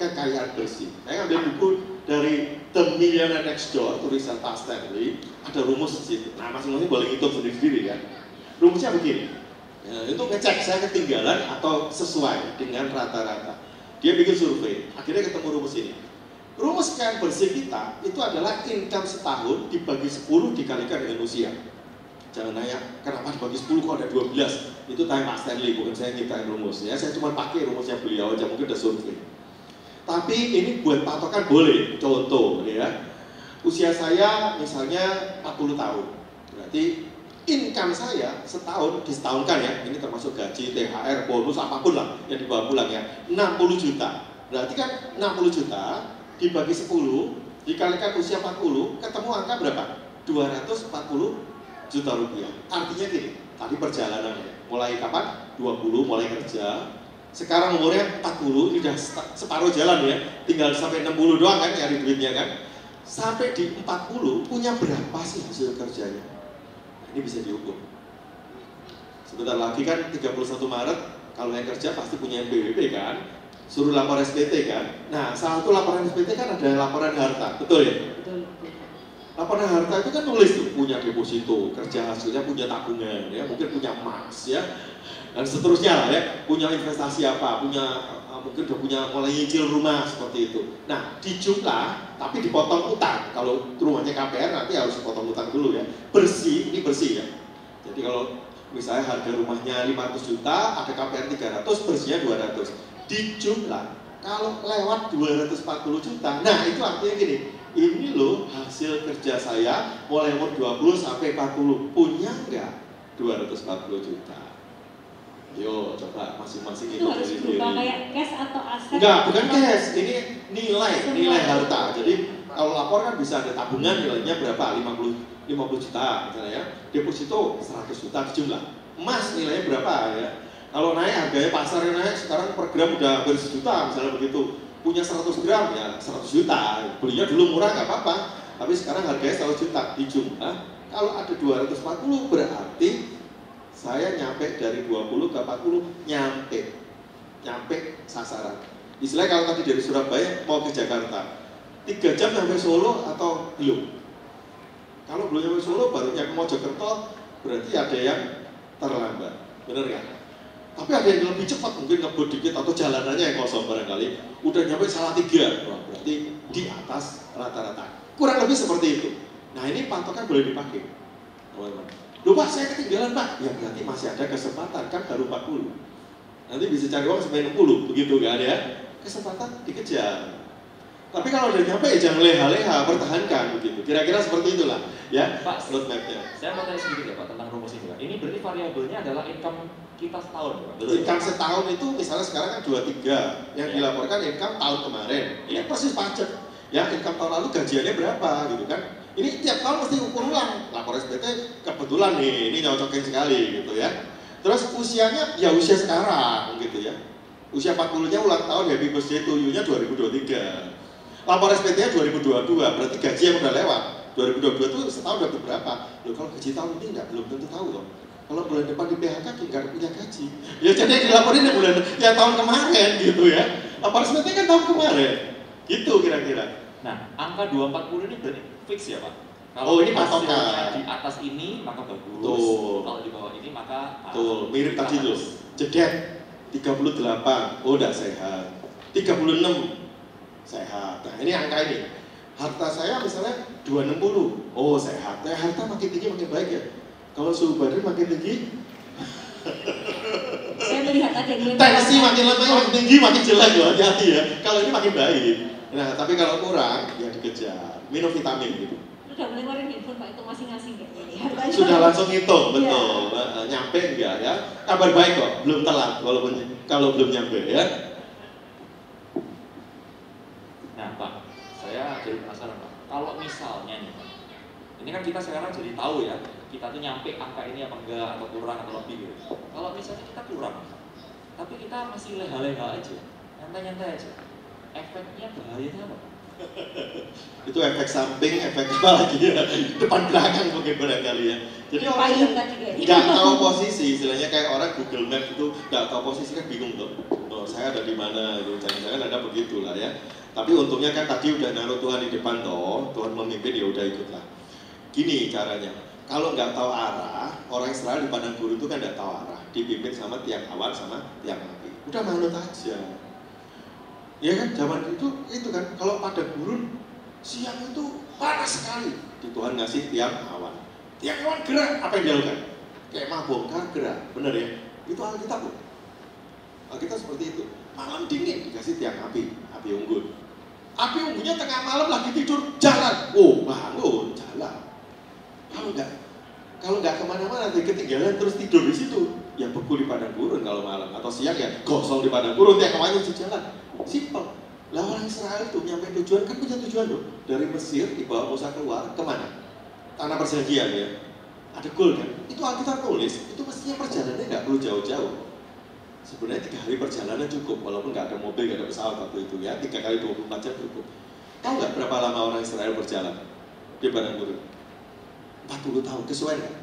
kekayaan bersih. Saya ambil buku dari The Millionaire Next Door, tulisan Tal Stanley, ada rumus di situ. Nah masing-masing boleh hitung sendiri-sendiri ya. Rumusnya begini. Ya, itu ngecek saya ketinggalan atau sesuai dengan rata-rata. Dia bikin survei, akhirnya ketemu rumus ini. Rumus kekayaan bersih kita itu adalah income setahun dibagi 10 dikalikan dengan usia. Jangan nanya, kenapa dibagi 10 kok ada 12? Itu tanya Pak Stanley, bukan saya nyiptain rumus ya. Saya cuma pakai rumusnya beliau aja, mungkin udah survei. Tapi ini buat patokan boleh, contoh ya. Usia saya misalnya 40 tahun, berarti income saya setahun, disetahunkan ya, ini termasuk gaji, THR, bonus, apapun lah yang dibawa pulang ya, 60 juta. Berarti kan 60 juta dibagi 10, dikalikan usia 40, ketemu angka berapa? 240 juta rupiah. Artinya gini, tadi perjalanannya, mulai kapan? 20, mulai kerja. Sekarang umurnya 40, ini udah separuh jalan ya, tinggal sampai 60 doang kan nyari duitnya kan. Sampai di 40, punya berapa sih hasil kerjanya? Ini bisa diukur. Sebentar lagi kan 31 Maret, kalau yang kerja pasti punya NPWP kan, suruh lapor SPT kan. Nah, salah satu laporan SPT kan ada laporan harta, betul ya? Betul. Laporan harta itu kan nulis tuh, punya deposito, kerja hasilnya punya tabungan, ya mungkin punya emas ya, dan seterusnya lah ya, punya investasi apa, punya mungkin udah punya mulai nyicil rumah seperti itu. Nah, dijumlah tapi dipotong utang. Kalau rumahnya KPR nanti harus dipotong utang dulu ya. Bersih, ini bersih ya. Jadi kalau misalnya harga rumahnya 500 juta, ada KPR 300, bersihnya 200. Dijumlah, kalau lewat 240 juta, nah itu artinya gini, ini loh hasil kerja saya mulai umur 20 sampai 40, punya nggak 240 juta? Yo, coba masing-masing itu harus berupa kayak cash atau aset? Enggak, bukan cash, ini nilai harta. Jadi kalau lapor kan bisa ada tabungan nilainya berapa? 50 juta misalnya ya. Deposito 100 juta jumlah. Emas nilainya berapa ya? Kalau naik harganya pasarnya naik sekarang per gram udah hampir 1 juta misalnya begitu. punya 100 gram ya 100 juta, belinya dulu murah nggak apa-apa, tapi sekarang harganya 100 juta, dijumlah kalau ada 240 berarti saya nyampe dari 20 ke 40, nyampe sasaran. Istilahnya kalau tadi dari Surabaya mau ke Jakarta 3 jam sampai Solo atau belum? Kalau belum sampai Solo baru nyampe Mojokerto, berarti ada yang terlambat, bener nggak? Tapi ada yang lebih cepat, mungkin ngebut dikit atau jalanannya yang kosong barangkali, udah nyampe salah 3, wah, berarti di atas rata-rata. Kurang lebih seperti itu. Nah ini patokan boleh dipakai, teman-teman. Loh Pak, saya ketinggalan Pak, ya berarti masih ada kesempatan, kan baru 40. Nanti bisa cari uang sampai 60, begitu kan ya? Kesempatan dikejar. Tapi kalau udah nyampe ya jangan leha-leha, pertahankan begitu. Kira-kira seperti itulah ya Pak, roadmap-nya. saya mau tanya sedikit ya Pak tentang rumus ini Pak. Ini berarti variabelnya adalah income kita setahun Pak? Betul, Income setahun itu misalnya sekarang kan 23, yang dilaporkan income tahun kemarin. Ini persis pajak. Ya income tahun lalu gajiannya berapa gitu kan. Ini tiap tahun mesti ukur ulang. Lapor SPT kebetulan nih, ini nyocokin sekali gitu ya. Terus usianya ya usia sekarang gitu ya. Usia 40-nya ulang tahun, happy birthday to you-nya 2023. Lapor SPT-nya 2022, berarti gaji yang udah lewat. 2022 itu setahun dapat berapa? Loh kalau gaji tahun ini belum tentu tahu loh. Kalau bulan depan di PHK nggak punya gaji. Ya jadi yang dilaporin yang tahun kemarin gitu ya. Lapor SPT kan tahun kemarin. Gitu kira-kira. Nah, angka 240 ini berarti fix ya Pak? Oh, ini hasilnya patokan. di atas ini maka bagus. Tuh. Kalau di bawah ini maka Tuh, mirip tadi tuh. Jedet 38, oh udah sehat. 36 sehat. Nah, ini angka ini. Harta saya misalnya 260, oh sehat. Nah, harta makin tinggi makin baik ya. Kalau suhu badan makin tinggi, Saya melihat ada yang tensi makin lemah, makin tinggi, makin jelek loh, hati-hati ya. Kalau ini makin baik. Nah, tapi kalau kurang, ya dikejar. Minum vitamin gitu. Udah boleh ngeluarin handphone Pak, itu masing-masing kayaknya. Sudah langsung hitung, betul. Nyampe enggak ya? Kabar baik kok, belum telat walaupun kalau belum nyampe ya. Nah Pak, saya jadi penasaran Pak. Kalau misalnya nih Pak, ini kan kita sekarang jadi tahu ya, kita tuh nyampe angka ini apa enggak, atau kurang atau lebih gitu. Kalau misalnya kita kurang, tapi kita masih leha-leha aja, nyantai-nyantai aja, efeknya bahayanya apa? Itu efek samping, efek apa lagi ya? Depan belakang mungkin barangkali ya. Jadi orang yang nggak tahu posisi, istilahnya kayak orang Google Map itu nggak tahu posisi kan bingung tuh. Oh, saya ada di mana? Jangan-jangan ada begitulah ya. Tapi untungnya kan tadi udah naruh Tuhan di depan toh, Tuhan memimpin ya udah ikutlah. Gini caranya, kalau nggak tahu arah, orang Israel di padang gurun itu kan nggak tahu arah, dipimpin sama tiang awan sama tiang api. Udah manut aja. Ya kan zaman itu kan kalau padang gurun siang itu panas sekali. Di Tuhan ngasih tiang awan. Tiang awan gerak, apa yang dilakukan? Kemah bongkar gerak, bener ya? Itu Alkitab loh. Alkitab seperti itu. Malam dingin dikasih tiang api unggun. Api unggunnya tengah malam lagi tidur jalan. Oh bangun jalan. Kalau nggak kemana-mana, ketinggalan terus tidur di situ, ya beku di padang gurun kalau malam atau siang ya gosong di padang gurun, tiap kemana di jalan. Simpel. Lah orang Israel itu nyampe tujuan kan punya tujuan loh. Dari Mesir dibawa Musa keluar kemana? Tanah perjanjian ya. Ada goal kan? Itu Alkitab tulis. Itu mestinya perjalanannya nggak perlu jauh-jauh. Sebenarnya 3 hari perjalanan cukup, walaupun nggak ada mobil, nggak ada pesawat waktu itu ya. 3 kali 24 jam cukup. Tahu nggak berapa lama orang Israel berjalan di padang gurun? 40 tahun, kesuai nggak?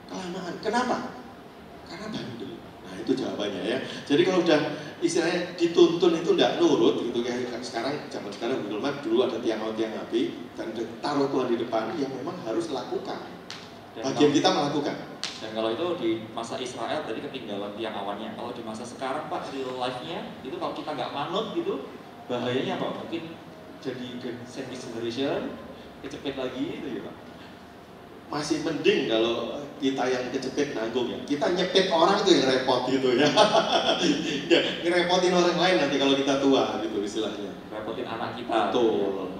Kelamaan. Kenapa? Karena bandel. Nah itu jawabannya ya. Jadi kalau udah istilahnya dituntun itu nggak nurut gitu kayak sekarang, zaman sekarang Google Map dulu ada tiang api dan taruh Tuhan di depan yang memang harus lakukan. Bagian kita melakukan. Dan kalau itu di masa Israel tadi ketinggalan tiang awannya. Kalau di masa sekarang Pak, real life-nya itu kalau kita nggak manut gitu, bahayanya apa? Mungkin jadi sandwich generation, kecepet lagi itu ya Pak. Masih mending kalau kita yang kecepet nanggung ya. Kita nyepet orang itu yang repot gitu ya. Ya, ngerepotin orang lain nanti kalau kita tua gitu istilahnya. Repotin anak kita. Betul.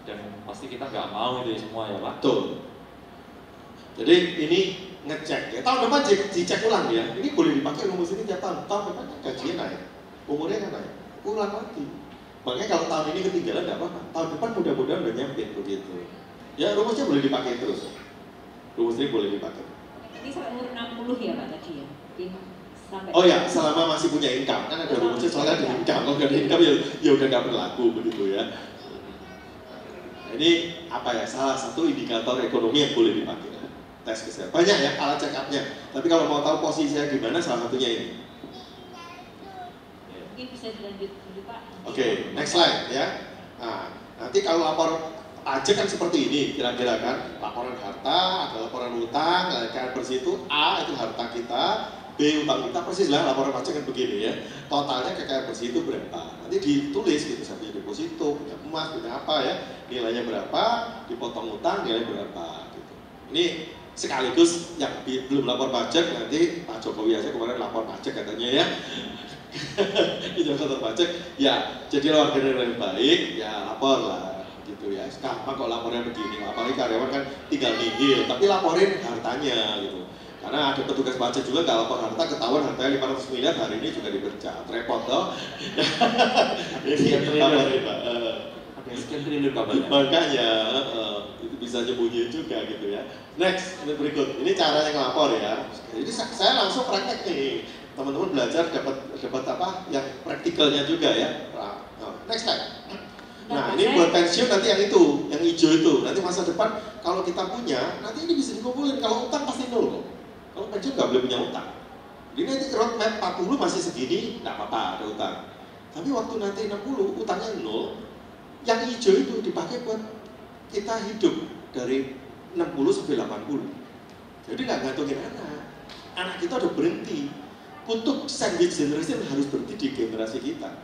Dan pasti kita nggak mau itu semua ya Pak. Betul. Jadi ini ngecek ya. Tahun depan dicek ulang ya. Ini boleh dipakai rumus ini tiap tahun. Tahun depan kan gajinya naik, umurnya kan naik. Ulang lagi. Makanya kalau tahun ini ketinggalan nggak apa-apa. Tahun depan mudah-mudahan udah nyampe begitu. Ya rumusnya boleh dipakai terus. Rumus ini boleh dipakai. Ini sampai umur 60 ya Pak tadi ya? sampai. Oh ya, selama masih punya income, kan ada rumusnya soalnya ada income. Kalau nggak ada income ya udah nggak berlaku begitu ya. Nah, ini apa ya? Salah satu indikator ekonomi yang boleh dipakai. Tes kesehatan. Banyak ya alat check up-nya. Tapi kalau mau tahu posisinya gimana, salah satunya ini. Mungkin bisa dilanjut dulu Pak. Oke, next slide ya. Nah, nanti kalau lapor pajak kan seperti ini kira-kira kan. Laporan harta, ada laporan utang, kalian bersih itu A itu harta kita, B utang kita, persis lah laporan pajak kan begini ya. Totalnya kekayaan bersih itu berapa? Nanti ditulis gitu, saya punya deposito, punya emas, punya apa ya, nilainya berapa, dipotong utang, nilai berapa gitu. Ini sekaligus yang belum lapor pajak, nanti Pak Jokowi aja kemarin lapor pajak katanya ya. Itu lapor pajak, ya jadi warga negara yang baik, ya lapor lah gitu ya. Gampang kok lapornya begini, apalagi karyawan kan tinggal nihil, tapi laporin hartanya gitu. Karena ada petugas pajak juga nggak lapor harta, ketahuan hartanya 500 miliar, hari ini juga dipecat, repot toh. Ini laporin Pak. Sekian triliun kabarnya. Makanya itu bisa nyembunyiin juga gitu ya. Next, ini berikut. Ini caranya ngelapor ya. Jadi saya langsung praktek nih. Teman-teman belajar dapat apa? Yang praktikalnya juga ya. Next slide. Nah, ini buat pensiun nanti yang itu, yang hijau itu. Nanti masa depan kalau kita punya, nanti ini bisa dikumpulin. Kalau utang pasti nol kok. Kalau pensiun nggak boleh punya utang. Jadi nanti roadmap 40 masih segini, nggak apa-apa ada utang. Tapi waktu nanti 60 utangnya nol. Yang hijau itu dipakai buat kita hidup dari 60 sampai 80. Jadi nggak gantungin anak. Anak kita udah berhenti. Untuk sandwich generation harus berhenti di generasi kita.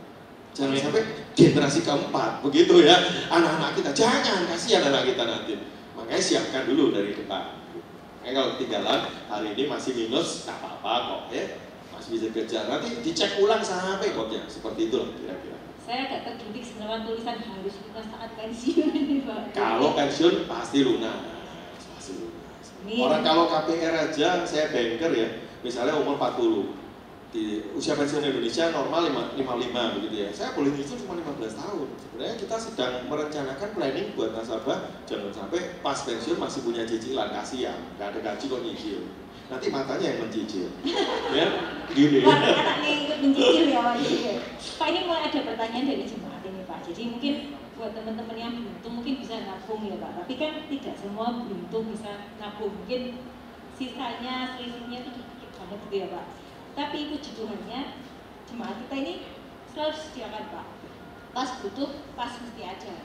Jangan sampai generasi keempat, begitu ya. Anak-anak kita, jangan kasihan anak kita nanti. Makanya siapkan dulu dari depan. Makanya kalau ketinggalan hari ini masih minus, nggak apa-apa kok ya. Masih bisa kejar. Nanti dicek ulang sampai koknya. Seperti itu kira-kira. Saya agak terdidik sebenarnya tulisan harus lunas saat pensiun ini Pak. Kalau pensiun pasti lunas. Pasti lunas. Orang kalau KPR aja, saya banker ya, misalnya umur 40. Di usia pensiun Indonesia normal 55 begitu ya. Saya boleh nyicil cuma 15 tahun. Sebenarnya kita sedang merencanakan planning buat nasabah jangan sampai pas pensiun masih punya cicilan, kasihan. Nggak ada gaji kok nyicil. Nanti matanya yang mencicil. Ya, gini. Wah, anaknya ikut mencicil ya Pak. Pak, ini mulai ada pertanyaan dari jemaat ini Pak. Jadi mungkin buat teman-teman yang beruntung mungkin bisa nabung ya Pak. Tapi kan tidak semua beruntung bisa nabung. Mungkin sisanya, selisihnya itu sedikit banget gitu ya Pak. Tapi puji Tuhannya jemaat kita ini selalu disediakan Pak. Pas butuh, pas mesti ada.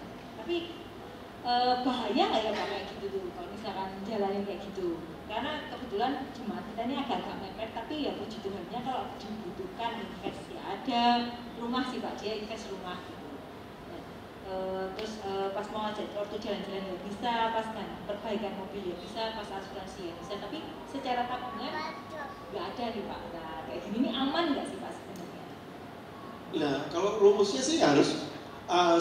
Tapi bahaya nggak ya Pak kayak gitu tuh kalau misalkan jalanin kayak gitu? Karena kebetulan jemaat kita ini agak-agak mepet, tapi ya puji Tuhannya kalau dibutuhkan invest ya ada. Rumah sih Pak, dia invest rumah gitu. Terus pas mau ajak ortu jalan-jalan ya bisa, pas kan perbaikan mobil ya bisa, pas asuransi ya bisa. Tapi secara tabungan nggak ada nih Pak. Nah kayak gini ini aman nggak sih Pak sebenarnya? Nah kalau rumusnya sih harus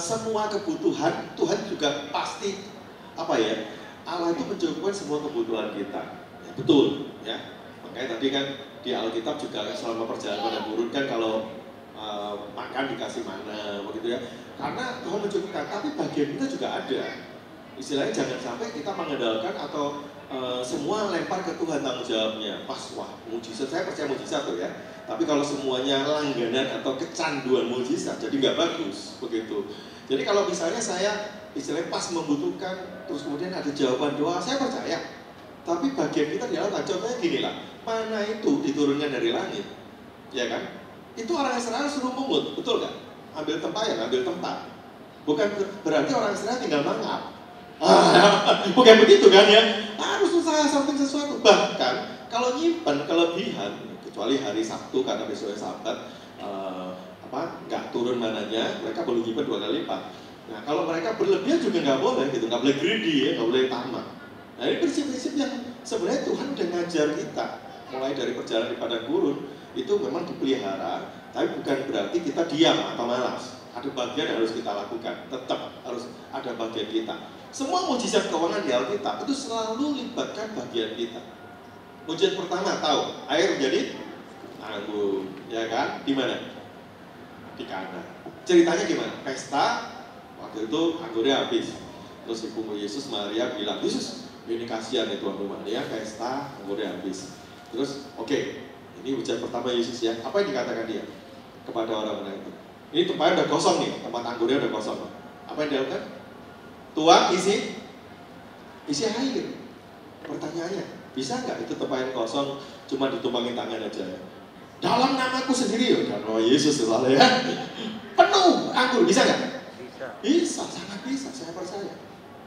semua kebutuhan Tuhan juga pasti apa ya, Allah itu mencukupkan semua kebutuhan kita ya, betul ya. Makanya tadi kan di Alkitab juga selama perjalanan pada gurun kan kalau makan dikasih mana begitu ya, karena Tuhan mencukupkan. Tapi bagian kita juga ada, istilahnya jangan sampai kita mengandalkan atau semua lempar ke Tuhan tanggung jawabnya. Pas wah mujizat, saya percaya mujizat tuh ya. Tapi kalau semuanya langganan atau kecanduan mujizat, jadi nggak bagus begitu. Jadi kalau misalnya saya istilahnya pas membutuhkan, terus kemudian ada jawaban doa, saya percaya. Tapi bagian kita di alam, contohnya gini lah, mana itu diturunkan dari langit, ya kan? Itu orang Israel suruh mungut, betul nggak? Ambil tempayan, ambil tempat. Bukan berarti orang Israel tinggal mangap. Bukan begitu kan ya? Harus usaha something sesuatu. Bahkan kalau nyimpan kelebihan, kecuali hari Sabtu karena besoknya Sabat, nggak turun mananya, mereka boleh nyimpan 2 kali lipat. Nah kalau mereka berlebihan juga nggak boleh gitu, nggak boleh greedy ya, nggak boleh tamak. Nah ini prinsip-prinsip yang sebenarnya Tuhan udah ngajar kita, mulai dari perjalanan di padang gurun itu memang dipelihara, tapi bukan berarti kita diam atau malas. Ada bagian yang harus kita lakukan, tetap harus ada bagian kita. Semua mujizat keuangan di Alkitab itu selalu libatkan bagian kita. Mujizat pertama tahu, air menjadi anggur, ya kan? Di mana? Di Kana. Ceritanya gimana? Pesta, waktu itu anggurnya habis. Terus ibu Yesus Maria bilang, Yesus, ini kasihan ya tuan rumah dia, pesta anggurnya habis. Terus, oke, Ini ujian pertama Yesus ya. Apa yang dikatakan dia kepada orang-orang itu? Ini tempatnya udah kosong nih, tempat anggurnya udah kosong. Apa yang dia lakukan? Tuang isi air. Pertanyaannya, bisa nggak itu tempat yang kosong cuma ditumpangin tangan aja ya? Dalam namaku sendiri ya, dan nama Yesus soalnya ya. Penuh anggur, bisa nggak? Bisa, sangat bisa, saya percaya.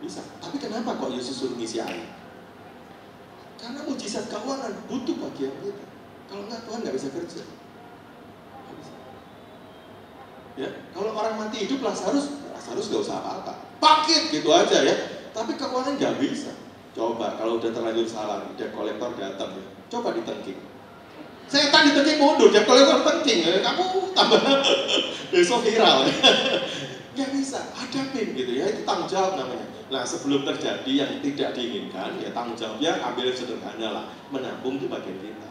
Bisa. Tapi kenapa kok Yesus suruh ngisi air? Karena mujizat keuangan butuh bagian kita. Kalau enggak Tuhan nggak bisa kerja. Nggak bisa. Ya, kalau orang mati hidup Lazarus nggak usah apa-apa, bangkit gitu aja ya. Tapi keuangan nggak bisa. Coba kalau udah terlanjur salah, debt collector datang ya, coba ditengking. Setan ditengking mundur, debt collector tengking, ya. Kamu tambah besok viral. Nggak bisa, hadapin gitu ya, itu tanggung jawab namanya. Nah sebelum terjadi yang tidak diinginkan, ya tanggung jawabnya ambil sederhana lah, menabung itu bagian kita.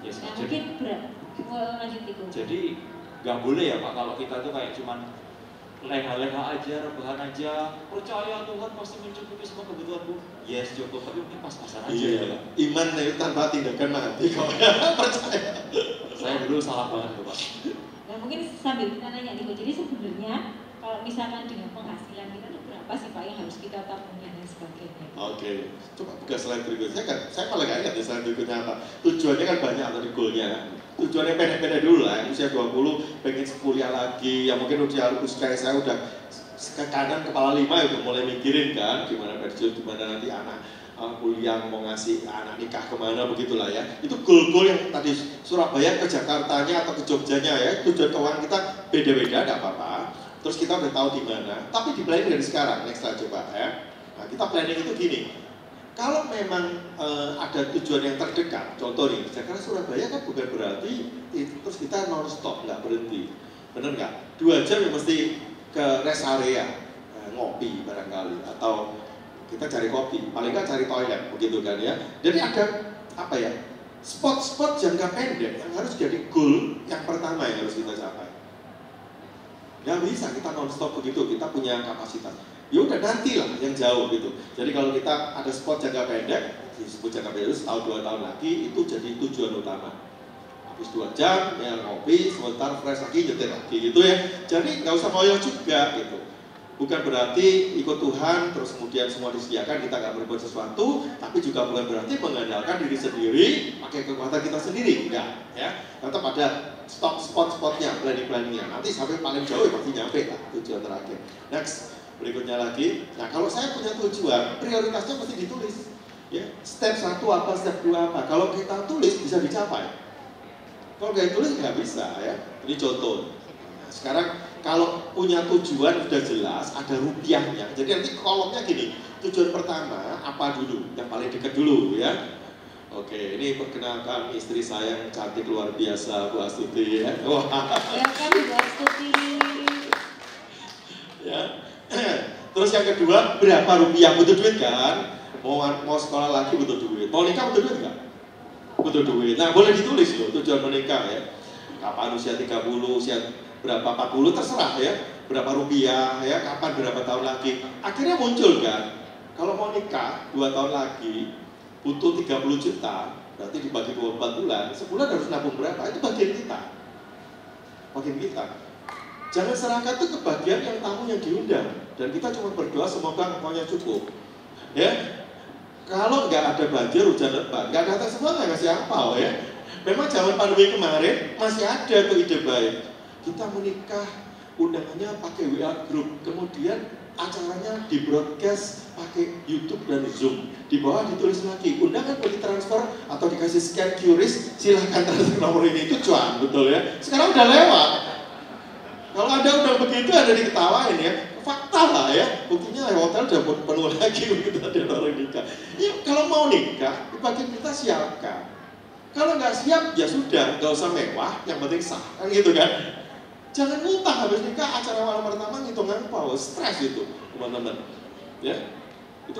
Yes, Nah, jadi, mungkin berat. Lanjut itu. jadi nggak boleh ya Pak kalau kita tuh kayak cuman leha-leha aja, rebahan aja, percaya Tuhan pasti mencukupi semua kebutuhanku. Yes cukup, tapi mungkin pas-pasan aja. Iya, Ya, Pak. iman itu tanpa tindakan mati kok. Percaya. Saya dulu salah banget tuh Pak. Nah mungkin sambil kita nanya nih, jadi sebenarnya kalau misalkan dengan penghasilan kita tuh berapa sih Pak yang harus kita tabungin dan sebagainya? Oke, coba buka slide berikutnya kan. Saya malah gak ingat ya slide berikutnya apa. Tujuannya kan banyak tadi goalnya. Tujuannya pendek-pendek dulu lah. Usia 20 pengen kuliah lagi. Ya mungkin usia saya udah ke kanan kepala 5 ya udah mulai mikirin kan gimana pensiun, gimana nanti anak kuliah mau ngasih anak nikah kemana begitulah ya. Itu goal-goal yang tadi Surabaya ke Jakartanya atau ke Jogjanya ya. Tujuan keuangan kita beda-beda, tidak apa-apa. Terus kita udah tahu di mana. Tapi di planning dari sekarang. Next slide coba ya. Nah, kita planning itu gini. Kalau memang ada tujuan yang terdekat, contoh nih, Jakarta Surabaya kan bukan berarti terus kita non stop nggak berhenti, bener nggak? 2 jam yang mesti ke rest area ngopi barangkali atau kita cari kopi, paling nggak cari toilet begitu kan ya. Jadi ada apa ya? Spot-spot jangka pendek yang harus jadi goal yang pertama yang harus kita capai. Nggak bisa kita non stop begitu, kita punya kapasitas. Ya udah nantilah yang jauh gitu. Jadi kalau kita ada spot jangka pendek, disebut jangka pendek setahun 2 tahun lagi itu jadi tujuan utama. Habis 2 jam ya ngopi, sebentar fresh lagi nyetir lagi gitu ya. Jadi nggak usah ngoyo juga gitu. Bukan berarti ikut Tuhan terus kemudian semua disediakan kita nggak berbuat sesuatu, tapi juga bukan berarti mengandalkan diri sendiri, pakai kekuatan kita sendiri, enggak ya. Tetap ada spot-spotnya, planning-planningnya. Nanti sampai paling jauh ya pasti nyampe lah tujuan terakhir. Next. Berikutnya lagi, nah kalau saya punya tujuan, prioritasnya mesti ditulis ya, step 1 apa, step 2 apa. Kalau kita tulis bisa dicapai. Kalau nggak tulis nggak bisa ya. Ini contoh. Nah, sekarang kalau punya tujuan udah jelas, ada rupiahnya. Jadi nanti kolomnya gini, tujuan pertama apa dulu, yang paling dekat dulu ya. Oke, ini perkenalkan istri saya yang cantik luar biasa, Bu Astuti ya. Wah. Ya kan Bu Astuti. Ya. Terus yang kedua, berapa rupiah? Butuh duit kan? Mau sekolah lagi butuh duit. Mau nikah butuh duit nggak? Butuh duit. Nah boleh ditulis loh tujuan menikah ya. Kapan usia 30, usia berapa 40 terserah ya. Berapa rupiah ya, kapan berapa tahun lagi. Akhirnya muncul kan. Kalau mau nikah 2 tahun lagi butuh 30 juta. Berarti dibagi 24 bulan. Sebulan harus nabung berapa? Itu bagian kita. Bagian kita. Jangan serahkan itu ke bagian yang tamu yang diundang. Dan kita cuma berdoa semoga ngomongnya cukup. Ya, kalau nggak ada banjir, hujan lebat, nggak datang semua nggak ngasih apa ya. Memang zaman pandemi kemarin masih ada tuh ide baik. Kita menikah, undangannya pakai WA group, kemudian acaranya di broadcast pakai YouTube dan Zoom. Di bawah ditulis lagi, undangan mau ditransfer atau dikasih scan QRIS, silahkan transfer nomor ini. Itu cuan, betul ya. Sekarang udah lewat. Kalau ada udah begitu ada diketawain ya, fakta lah ya. Buktinya hotel udah penuh lagi begitu ada orang nikah. Ya kalau mau nikah, bagian kita siapkan. Kalau nggak siap ya sudah, nggak usah mewah, yang penting sah, kan gitu kan. Jangan ngutang habis nikah acara malam pertama ngitung angpau, stres itu teman-teman. Ya, itu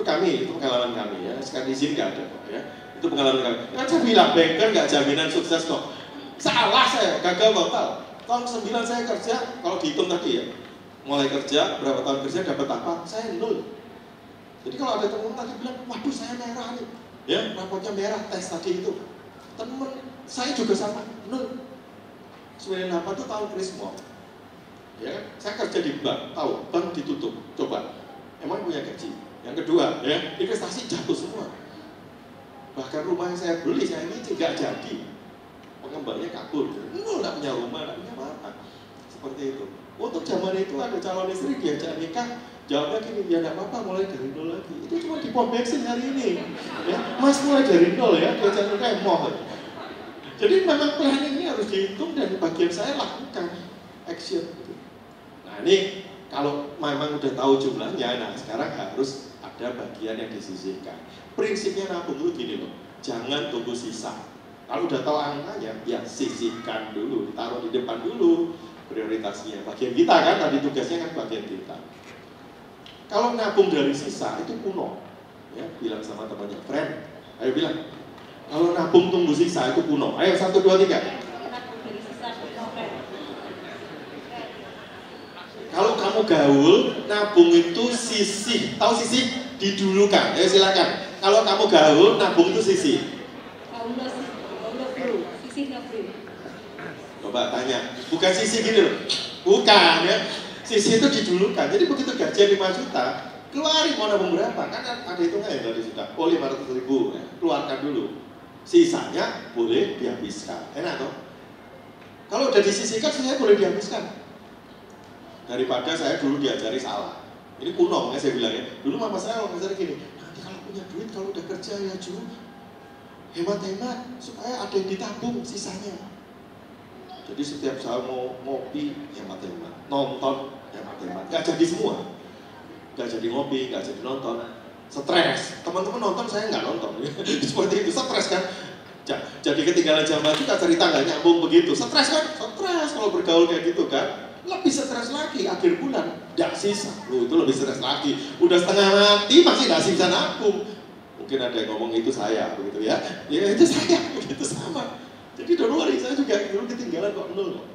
pengalaman kami ya. Sekarang di sini nggak ada kok ya. Itu pengalaman kami. Kan saya bilang banker nggak jaminan sukses kok. Salah saya, gagal total. Tahun 9 saya kerja, kalau dihitung tadi ya, mulai kerja, berapa tahun kerja, dapat apa, saya 0. Jadi kalau ada teman tadi bilang, waduh saya merah nih, ya rapotnya merah, tes tadi itu. temen saya juga sama, Nun 98 tuh tahun Krismon. Ya, saya kerja di bank, tahu bank ditutup, coba, emang punya gaji. Yang kedua, ya investasi jatuh semua. Bahkan rumah yang saya beli, saya ini tidak jadi, pengembangnya kabur. Nol, nggak punya rumah, nggak punya apa, seperti itu. Untuk zaman itu ada calon istri diajak nikah, jawabnya gini, ya nggak apa-apa, mulai dari nol lagi. Itu cuma di pom bensin hari ini. Ya, Mas mulai dari nol ya, diajak nikah emoh. Jadi memang planning ini harus dihitung dan bagian saya lakukan action. Nah ini kalau memang udah tahu jumlahnya, nah sekarang harus ada bagian yang disisihkan. Prinsipnya nabung itu gini loh, jangan tunggu sisa. Kalau udah tahu angkanya, ya sisihkan dulu, taruh di depan dulu. Prioritasnya bagian kita kan, tadi tugasnya kan bagian kita. Kalau nabung dari sisa itu kuno, ya bilang sama temannya, friend, ayo bilang, kalau nabung tunggu sisa itu kuno. Ayo 1, 2, 3. Nabung dari sisa kuno, friend. Kalau kamu gaul, nabung itu sisih, tahu sisih? Didulukan. Ayo silakan. Kalau kamu gaul, nabung itu sisih. Gaul bro, sisih nggak bro? Coba tanya, bukan sisi gini loh, bukan ya, sisi itu didulukan. Jadi begitu gajian 5 juta, keluarin mau nabung berapa, kan ada hitungnya ya dari sudah, 500.000, ya. Keluarkan dulu, sisanya boleh dihabiskan, enak toh? Kalau udah disisihkan, sisanya boleh dihabiskan. Daripada saya dulu diajari salah, ini kuno, makanya saya bilang ya, dulu mama saya ngajari gini, nanti kalau punya duit, kalau udah kerja ya Ju, hemat-hemat, supaya ada yang ditabung sisanya. Jadi setiap saya mau ngopi, hemat-hemat, nonton, hemat-hemat, gak jadi semua, gak jadi ngopi, gak jadi nonton, stres. Teman-teman nonton, saya nggak nonton, seperti itu, stres kan. Jadi ketinggalan jam mati, gak cerita nggak nyambung begitu, stres kan, stres kalau bergaul kayak gitu kan. Lebih stres lagi, akhir bulan, gak sisa, itu lebih stres lagi. Udah setengah mati, masih gak sisa nabung. Mungkin ada yang ngomong itu saya, begitu ya, ya itu saya, begitu sama. Jadi don't worry, saya juga dulu ketinggalan kok nol.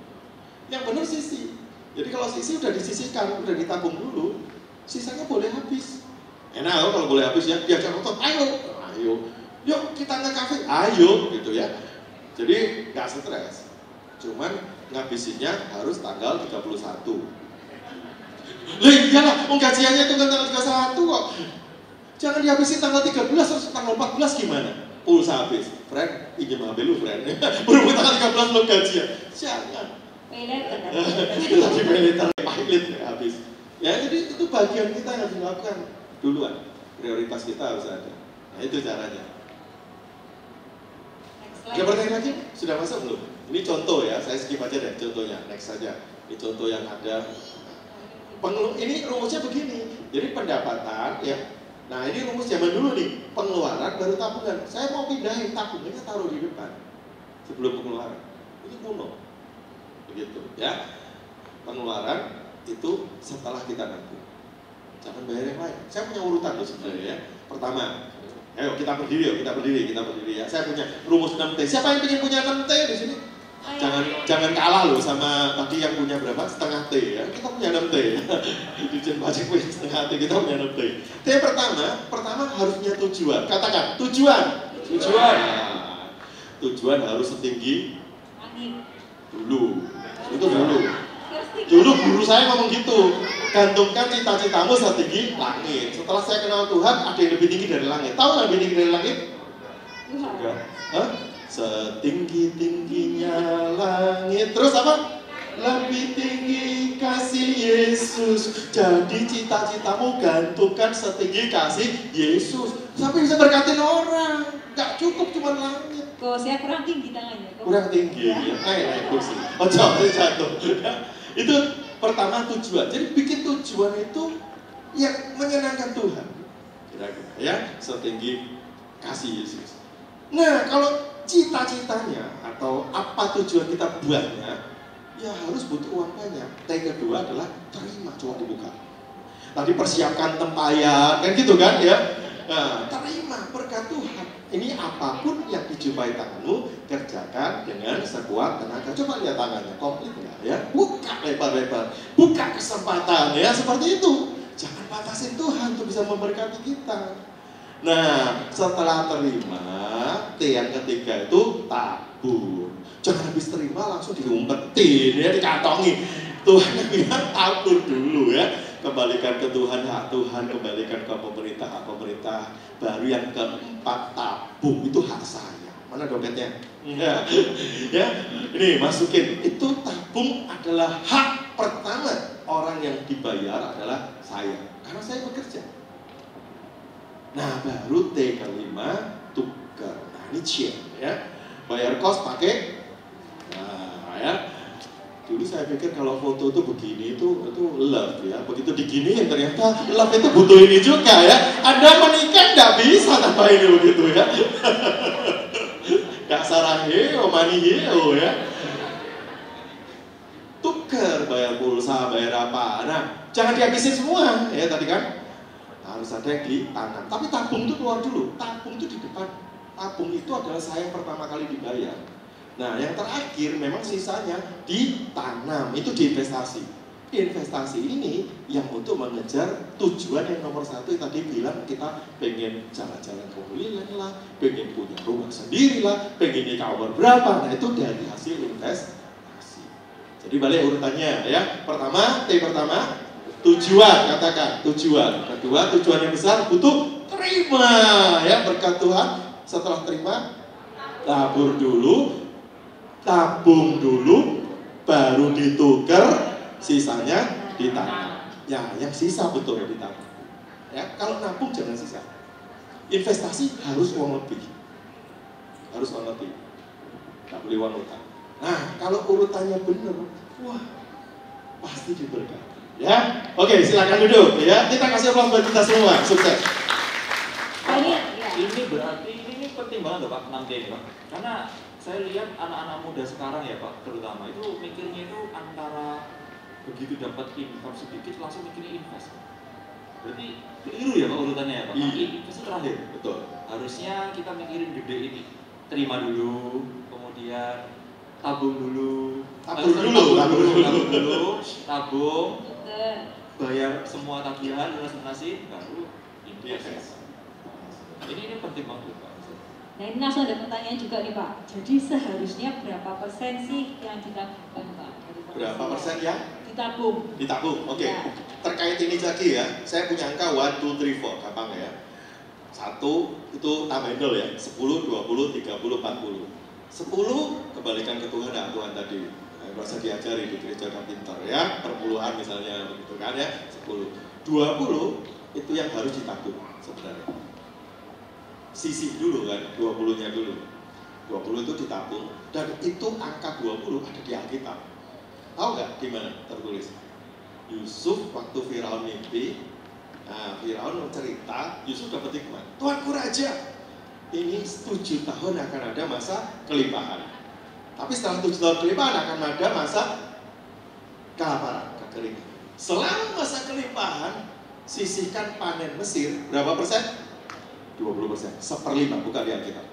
Yang benar sisi. Jadi kalau sisi udah disisihkan, udah ditabung dulu, sisanya boleh habis. Enak loh kalau boleh habis ya, diajak nonton, ayo, yuk kita ke kafe, ayo gitu ya. Jadi nggak stres. Cuman ngabisinnya harus tanggal 31. Lah iyalah, gajiannya itu kan tanggal 31 kok. Jangan dihabisin tanggal 13 terus tanggal 14 gimana? Pulsa habis, friend, pinjam HP lu friend. Berhubung tanggal 13 belum gajian, jangan. Lagi paylater, paylet habis. Ya jadi itu bagian kita yang harus dilakukan duluan. Prioritas kita harus ada. Nah itu caranya. Ada pertanyaan lagi? Sudah masuk belum? Ini contoh ya, saya skip aja deh contohnya. Next saja. Ini contoh yang ada. Ini rumusnya begini. Jadi pendapatan ya. Nah ini rumus zaman dulu nih, pengeluaran baru tabungan. Saya mau pindahin tabungannya taruh di depan sebelum pengeluaran. Ini kuno, begitu ya. Pengeluaran itu setelah kita nabung. Jangan bayar yang lain. Saya punya urutan loh sebenarnya ya. Pertama, ayo kita berdiri ya. Saya punya rumus 6T. Siapa yang ingin punya 6T di sini? Jangan kalah loh sama tadi yang punya berapa? Setengah T ya. Kita punya 6T ya. Dirjen pajak punya setengah T, kita punya 6T. T pertama harus punya tujuan. Katakan, tujuan. Nah, tujuan harus setinggi Langit. dulu. Itu dulu. Dulu guru saya ngomong gitu. Gantungkan cita-citamu setinggi langit. Setelah saya kenal Tuhan, ada yang lebih tinggi dari langit. Tahu nggak lebih tinggi dari langit? Enggak. Hah? Setinggi-tingginya langit. Terus apa? Lebih tinggi kasih Yesus. Jadi cita-citamu gantungkan setinggi kasih Yesus. Sampai bisa berkatin orang. Gak cukup cuma langit. Kok saya kurang tinggi tangannya? Kurang tinggi ya. Naik kursi. Oh jatuh. Itu pertama tujuan. Jadi bikin tujuan itu yang menyenangkan Tuhan. Kira-kira ya, setinggi kasih Yesus. Nah, kalau cita-citanya atau apa tujuan kita buatnya, ya harus butuh uang banyak. Yang kedua adalah terima, coba dibuka. Tadi persiapkan tempayan, kan gitu kan ya. Nah, terima berkat Tuhan. Ini apapun yang dijumpai tanganmu, kerjakan dengan sekuat tenaga. Coba lihat tangannya, komplit nggak ya? Buka lebar-lebar, buka kesempatan ya, seperti itu. Jangan batasin Tuhan untuk bisa memberkati kita. Nah, setelah terima, T yang ketiga itu tabur. Jangan habis terima langsung diumpetin ya, dikantongi. Tuhan bilang tabur dulu ya. Kembalikan ke Tuhan, hak Tuhan, kembalikan ke pemerintah, hak pemerintah. Baru yang keempat, tabung, itu hak saya. Mana dompetnya? Ya, ya. Ini masukin. Itu tabung adalah hak pertama. Orang yang dibayar adalah saya, karena saya bekerja. Nah, baru T kelima, tukar. Nah, ini C ya. Bayar kos pakai. Nah, ya. Dulu saya pikir kalau foto itu begini itu love ya. Begitu diginiin ternyata love itu butuh ini juga ya. Anda menikah nggak bisa tanpa ini begitu ya. Nggak saraheo, maniheo ya. Tukar, bayar pulsa, bayar apa. Nah, jangan dihabisin semua ya tadi kan. Harus ada yang ditanam. Tapi tabung itu keluar dulu. Tabung itu di depan. Tabung itu adalah saya yang pertama kali dibayar. Nah, yang terakhir memang sisanya ditanam. Itu diinvestasi. Investasi ini yang untuk mengejar tujuan yang nomor satu yang tadi bilang kita pengen jalan-jalan ke Holyland lah, pengen punya rumah sendiri lah, pengen nikah umur berapa. Nah, itu dari hasil investasi. Jadi balik urutannya ya. Pertama, T pertama, tujuan, katakan tujuan. Kedua, tujuan yang besar butuh terima ya, berkat Tuhan. Setelah terima, tabur dulu, tabung dulu, baru ditukar, sisanya ditanam. Ya, yang sisa betul ya ditanam. Ya, kalau nabung jangan sisa. Investasi harus uang lebih, harus uang lebih. Nggak boleh uang utang. Nah, kalau urutannya benar, wah, pasti diberkati. Ya, oke, silakan duduk ya. Kita kasih aplaus buat kita semua. Sukses. Ini berarti ini penting banget loh Pak, 6D ini Pak. Karena saya lihat anak-anak muda sekarang ya Pak, terutama itu mikirnya itu antara begitu dapat income sedikit langsung mikirnya invest. Berarti keliru ya Pak urutannya ya Pak. Invest itu terakhir. Betul. Harusnya kita mikirin gede ini. Terima dulu, kemudian tabung dulu. Tabung dulu, bayar semua tagihan, lunasi, baru invest. Ini penting banget Pak. Nah, ini langsung ada pertanyaan juga nih Pak. Jadi seharusnya berapa persen sih yang ditabungkan Pak? Berapa persen yang ditabung? Ditabung, oke. Ya. Terkait ini lagi ya, saya punya angka 1, 2, 3, 4, gampang ya. 1 itu tambahin dulu ya, 10, 20, 30, 40. 10 kembalikan ke Tuhan, nah Tuhan tadi. Nggak usah diajari di gereja udah pintar ya, perpuluhan misalnya begitu kan ya, 10. 20 itu yang harus ditabung sebenarnya. Sisih dulu kan, 20-nya dulu. 20 itu ditabung, dan itu angka 20 ada di Alkitab. Tahu nggak di mana tertulis? Yusuf waktu Firaun mimpi, nah Firaun cerita, Yusuf dapat hikmah. Tuanku raja, ini 7 tahun akan ada masa kelimpahan. Tapi setelah 7 tahun kelimpahan akan ada masa kelaparan, kekeringan. Selama masa kelimpahan, sisihkan panen Mesir, berapa persen? 20%, 1/5, bukan di Alkitab.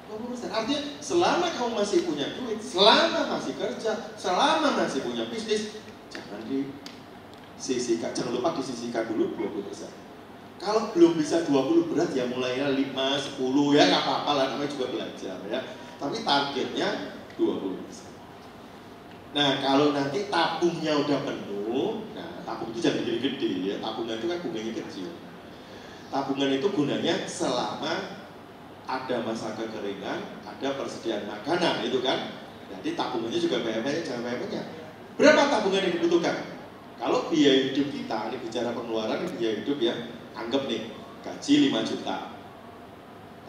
20%, artinya selama kamu masih punya duit, selama masih kerja, selama masih punya bisnis, jangan disisihkan, jangan lupa disisihkan dulu 20%. Kalau belum bisa 20 berat ya mulainya 5, 10 ya nggak apa-apa lah, namanya juga belajar ya. Tapi targetnya 20%. Nah kalau nanti tabungnya udah penuh, nah tabung itu jangan gede-gede ya, tabungan itu kan bunganya kecil. Tabungan itu gunanya selama ada masa kekeringan, ada persediaan makanan itu kan. Jadi tabungannya juga banyak-banyak, jangan banyak-banyak. Berapa tabungan yang dibutuhkan? Kalau biaya hidup kita, ini bicara pengeluaran, biaya hidup ya, anggap nih gaji 5 juta.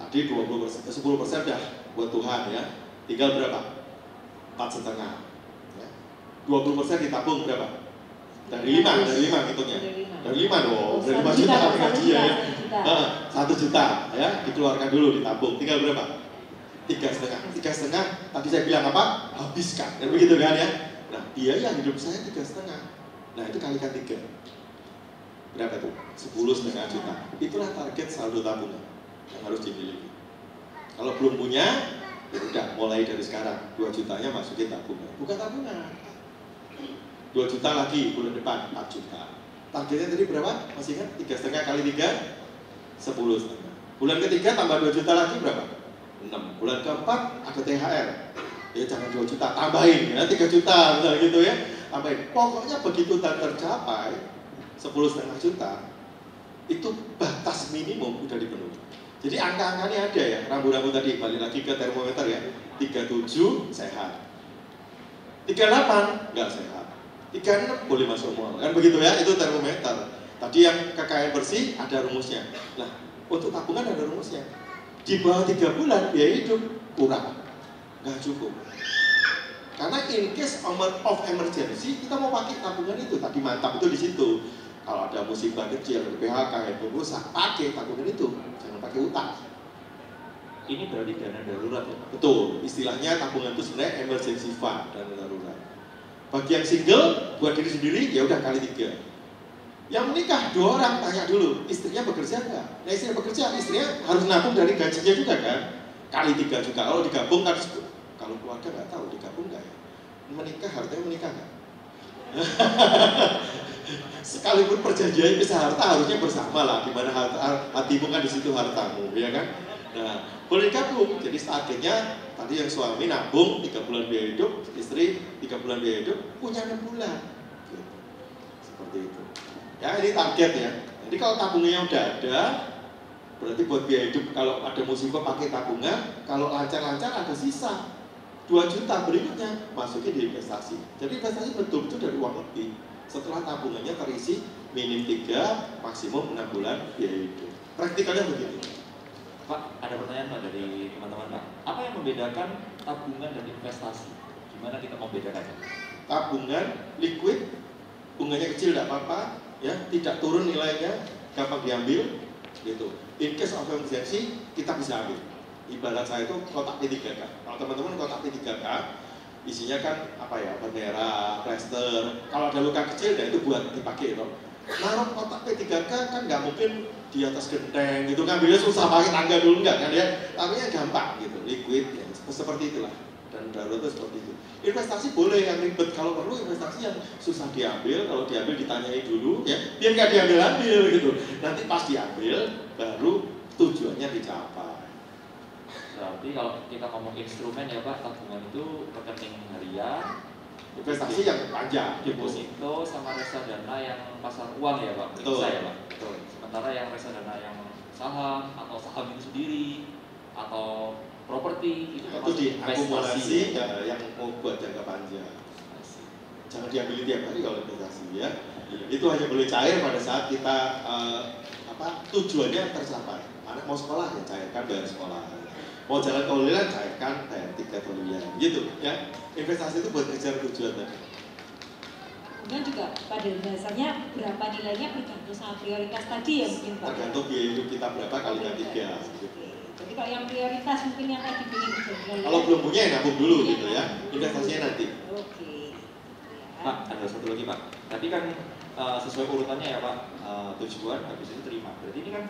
Tadi 20%, 10% dah buat Tuhan ya. Tinggal berapa? 4,5 ya. 20% ditabung berapa? Dari 5 hitungnya. Dari 5 dong, dari 5 juta gajinya ya. 1 juta ya, dikeluarkan dulu ditabung. Tinggal berapa? 3,5. 3,5 tadi saya bilang apa? Habiskan, kan begitu kan ya. Nah, biaya hidup saya 3,5. Nah, itu kalikan 3. Berapa tuh? 10,5 juta. Itulah target saldo tabungan yang harus dimiliki. Kalau belum punya, ya udah mulai dari sekarang 2 jutanya masukin tabungan. Bukan tabungan. 2 juta lagi bulan depan 4 juta. Targetnya tadi berapa? Masih ingat? 3,5 kali 3 10,5. Bulan ketiga tambah 2 juta lagi berapa? 6. Bulan keempat ada THR. Ya jangan 2 juta, tambahin ya 3 juta misalnya gitu ya. Tambahin. Pokoknya begitu tercapai 10,5 juta, itu batas minimum udah dipenuhi. Jadi angka-angkanya ada ya, rambu-rambu tadi, balik lagi ke termometer ya. 37 sehat, 38 nggak sehat, 36 boleh masuk mall, kan begitu ya, itu termometer. Tadi yang KKN bersih ada rumusnya. Nah, untuk tabungan ada rumusnya. Di bawah 3 bulan biaya hidup kurang, nggak cukup. Karena in case of emergency kita mau pakai tabungan itu, tadi mantap itu di situ. Kalau ada musibah kecil, ada PHK, handphone rusak, pakai tabungan itu, jangan pakai utang. Ini berarti dana darurat ya Pak? Betul, istilahnya tabungan itu sebenarnya emergency fund, dana darurat. Bagi yang single, buat diri sendiri, ya udah kali 3. Yang menikah 2 orang, tanya dulu, istrinya bekerja nggak? Nah istrinya bekerja, istrinya harus nabung dari gajinya juga kan? Kali 3 juga, kalau digabung kan, kalau keluarga nggak tahu, digabung nggak ya? Menikah, hartanya menikah nggak? Sekalipun perjanjian pisah harta harusnya bersama lah, dimana hatimu kan di situ hartamu, ya kan? Nah, boleh digabung. Jadi targetnya tadi yang suami nabung 3 bulan biaya hidup, istri 3 bulan biaya hidup, punya 6 bulan. Gitu. Seperti itu. Ya ini target ya. Jadi kalau tabungannya udah ada, berarti buat biaya hidup kalau ada musibah pakai tabungan, kalau lancar-lancar ada sisa 2 juta berikutnya masukin di investasi. Jadi investasi betul-betul dari uang lebih. Setelah tabungannya terisi minim 3, maksimum 6 bulan biaya hidup. Praktikalnya begitu. Pak, ada pertanyaan Pak dari teman-teman Pak. Apa yang membedakan tabungan dan investasi? Gimana kita membedakannya? Tabungan liquid, bunganya kecil tidak apa-apa, ya, tidak turun nilainya, gampang diambil, gitu. In case of emergency kita bisa ambil. Ibarat saya itu kotak P3K. Kalau teman-teman kotak P3K, isinya kan apa ya, bendera, plester. Kalau ada luka kecil, ya itu buat dipakai loh. Naruh kotak P3K kan nggak mungkin di atas genteng gitu kan, bila susah pakai tangga dulu nggak kan ya, tapi yang gampang gitu, liquid ya, seperti itulah. Dan darurat itu seperti itu. Investasi boleh yang ribet, kalau perlu investasi yang susah diambil, kalau diambil ditanyai dulu ya, biar nggak diambil gitu. Nanti pas diambil baru tujuannya dicapai. Berarti kalau kita ngomong instrumen ya Pak, tabungan itu rekening harian, Investasi yang panjang, deposito sama reksadana yang pasar uang ya Pak, betul ya Pak. Betul. Sementara yang reksadana yang saham atau saham itu sendiri atau properti itu diakumulasi ya, yang mau buat jangka panjang. Jangan diambil tiap hari kalau investasi ya. Itu hanya boleh cair pada saat kita tujuannya tercapai. Anak mau sekolah ya cairkan bayar sekolah. Mau jalan kaulilan cairkan bayar tiket kaulilan. Gitu ya. Investasi itu buat kejar tujuan tadi. Kemudian juga pada dasarnya berapa nilainya bergantung sama prioritas tadi ya mungkin Pak. Tergantung biaya hidup kita berapa kali 3. Jadi kalau yang prioritas mungkin yang tadi ingin dijual. Kalau belum punya ya nabung dulu gitu ya. Investasinya nanti. Oke. Pak, ada satu lagi Pak. Tadi kan sesuai urutannya ya Pak, tujuan habis itu terima. Berarti ini kan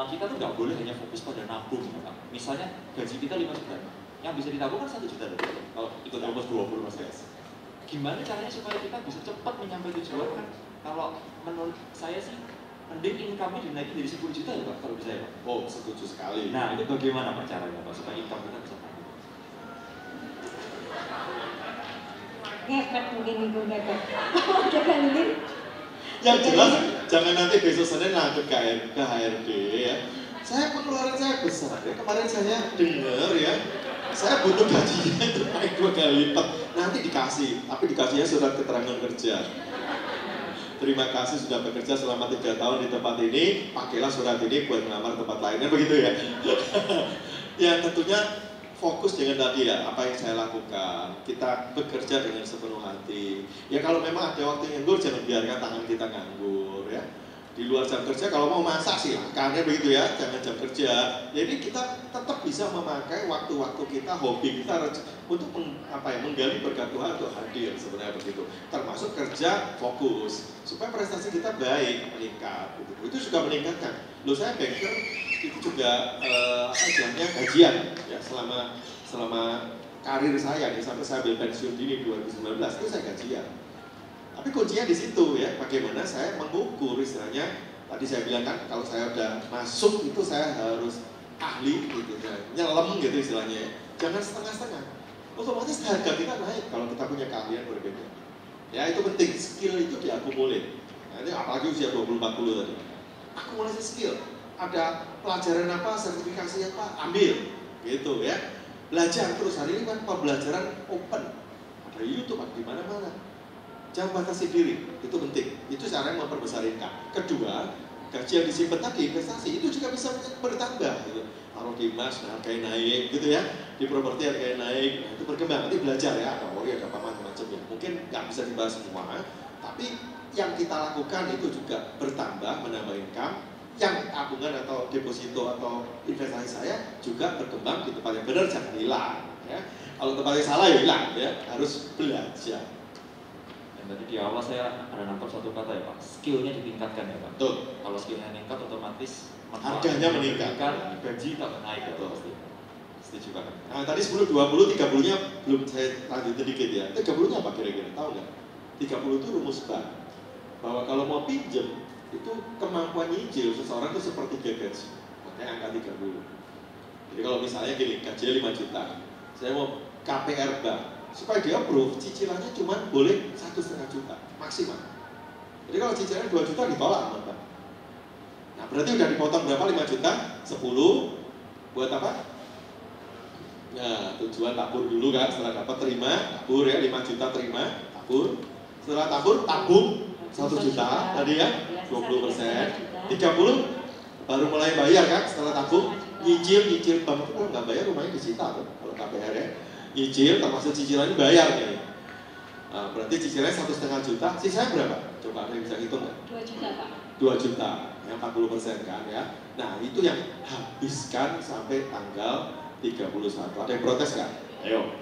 kita tuh nggak boleh hanya fokus pada nabung ya Pak. Misalnya gaji kita 5 juta, yang bisa ditabung kan 1 juta dulu. Kalau ikut rumus 20%. Gimana caranya supaya kita bisa cepat menyampai tujuan kan? Kalau menurut saya sih mending income-nya dinaikin dari 10 juta ya Pak, kalau bisa ya Pak. Oh, setuju sekali. Nah, itu bagaimana Pak caranya Pak supaya income kita bisa naik? Ngepet mungkin itu ngepet. Oke kan mungkin. Yang jelas jangan nanti besok Senin lanjut ke HRD ya. Saya pengeluaran saya besar ya. Kemarin saya dengar ya, saya butuh gajinya itu naik 2 kali lipat. Nanti dikasih, tapi dikasihnya surat keterangan kerja. Terima kasih sudah bekerja selama 3 tahun di tempat ini. Pakailah surat ini buat melamar tempat lain, kan begitu ya. Ya tentunya fokus dengan tadi ya, apa yang saya lakukan. Kita bekerja dengan sepenuh hati. Ya kalau memang ada waktu nganggur, jangan biarkan tangan kita nganggur ya. Di luar jam kerja kalau mau masak silakan ya begitu ya, jangan jam kerja. Jadi kita tetap bisa memakai waktu-waktu kita, hobi kita untuk menggali berkat Tuhan untuk hadir sebenarnya begitu. Termasuk kerja fokus supaya prestasi kita baik, meningkat. Gitu. Itu juga meningkatkan. Loh saya banker itu juga istilahnya gajian ya selama karir saya nih sampai saya ambil pensiun dini 2019 itu saya gajian. Tapi kuncinya di situ ya, bagaimana saya mengukur istilahnya Tadi saya bilang kan, kalau saya udah masuk itu saya harus ahli gitu, nyelam gitu istilahnya. Jangan setengah-setengah. Otomatis harga kita naik kalau kita punya keahlian berbeda. Ya itu penting, skill itu diakumulir. Nah, ini apalagi usia 20-40 tadi. Akumulasi skill. Ada pelajaran apa, sertifikasi apa, ambil. Gitu ya. Belajar terus, hari ini kan pembelajaran open. Ada YouTube, ada di mana-mana. Jangan batasi diri, itu penting. Itu cara yang memperbesar income. Kedua, gaji yang disimpan tadi, investasi, itu juga bisa bertambah. Gitu. Taruh di emas, harganya naik, gitu ya. Di properti harganya naik, nah, itu berkembang. Nanti belajar ya, ada ori, ada apa macam-macam ya. Mungkin nggak bisa dibahas semua, tapi yang kita lakukan itu juga bertambah, menambah income. Yang tabungan atau deposito atau investasi saya juga berkembang di tempat yang benar, jangan hilang. Ya. Kalau tempatnya salah ya hilang, ya harus belajar. Tadi di awal saya ada nangkap satu kata ya Pak, skillnya ditingkatkan ya Pak. Betul. Kalau skillnya meningkat otomatis harganya meningkat, gaji tak naik itu pasti. Setuju Pak. Nah tadi 10, 20, 30-nya belum saya lanjut sedikit ya. 30-nya apa kira-kira? Tahu nggak? 30 itu rumus bank. Bahwa kalau mau pinjem itu kemampuan nyicil seseorang itu sepertiga gaji. Makanya angka 30. Jadi kalau misalnya gini, gajinya 5 juta, saya mau KPR bank. Supaya dia approve, cicilannya cuma boleh 1,5 juta maksimal. Jadi kalau cicilannya 2 juta ditolak sama bank. Nah berarti udah dipotong berapa? 5 juta? 10 buat apa? Nah tujuan tabur dulu kan, setelah dapat terima, tabur ya 5 juta terima, tabur. Setelah tabur, tabung 1 juta tadi ya, 20%. 30 baru mulai bayar kan, setelah tabung, nyicil bank itu kalau nggak bayar rumahnya disita tuh kalau KPR ya. Nyicil termasuk cicilannya bayar nih. Nah, berarti cicilannya 1,5 juta, sisanya berapa? Coba ada yang bisa hitung nggak? 2 juta Pak. 2 juta, yang 40% kan ya. Nah itu yang habiskan sampai tanggal 31. Ada yang protes nggak? Ayo.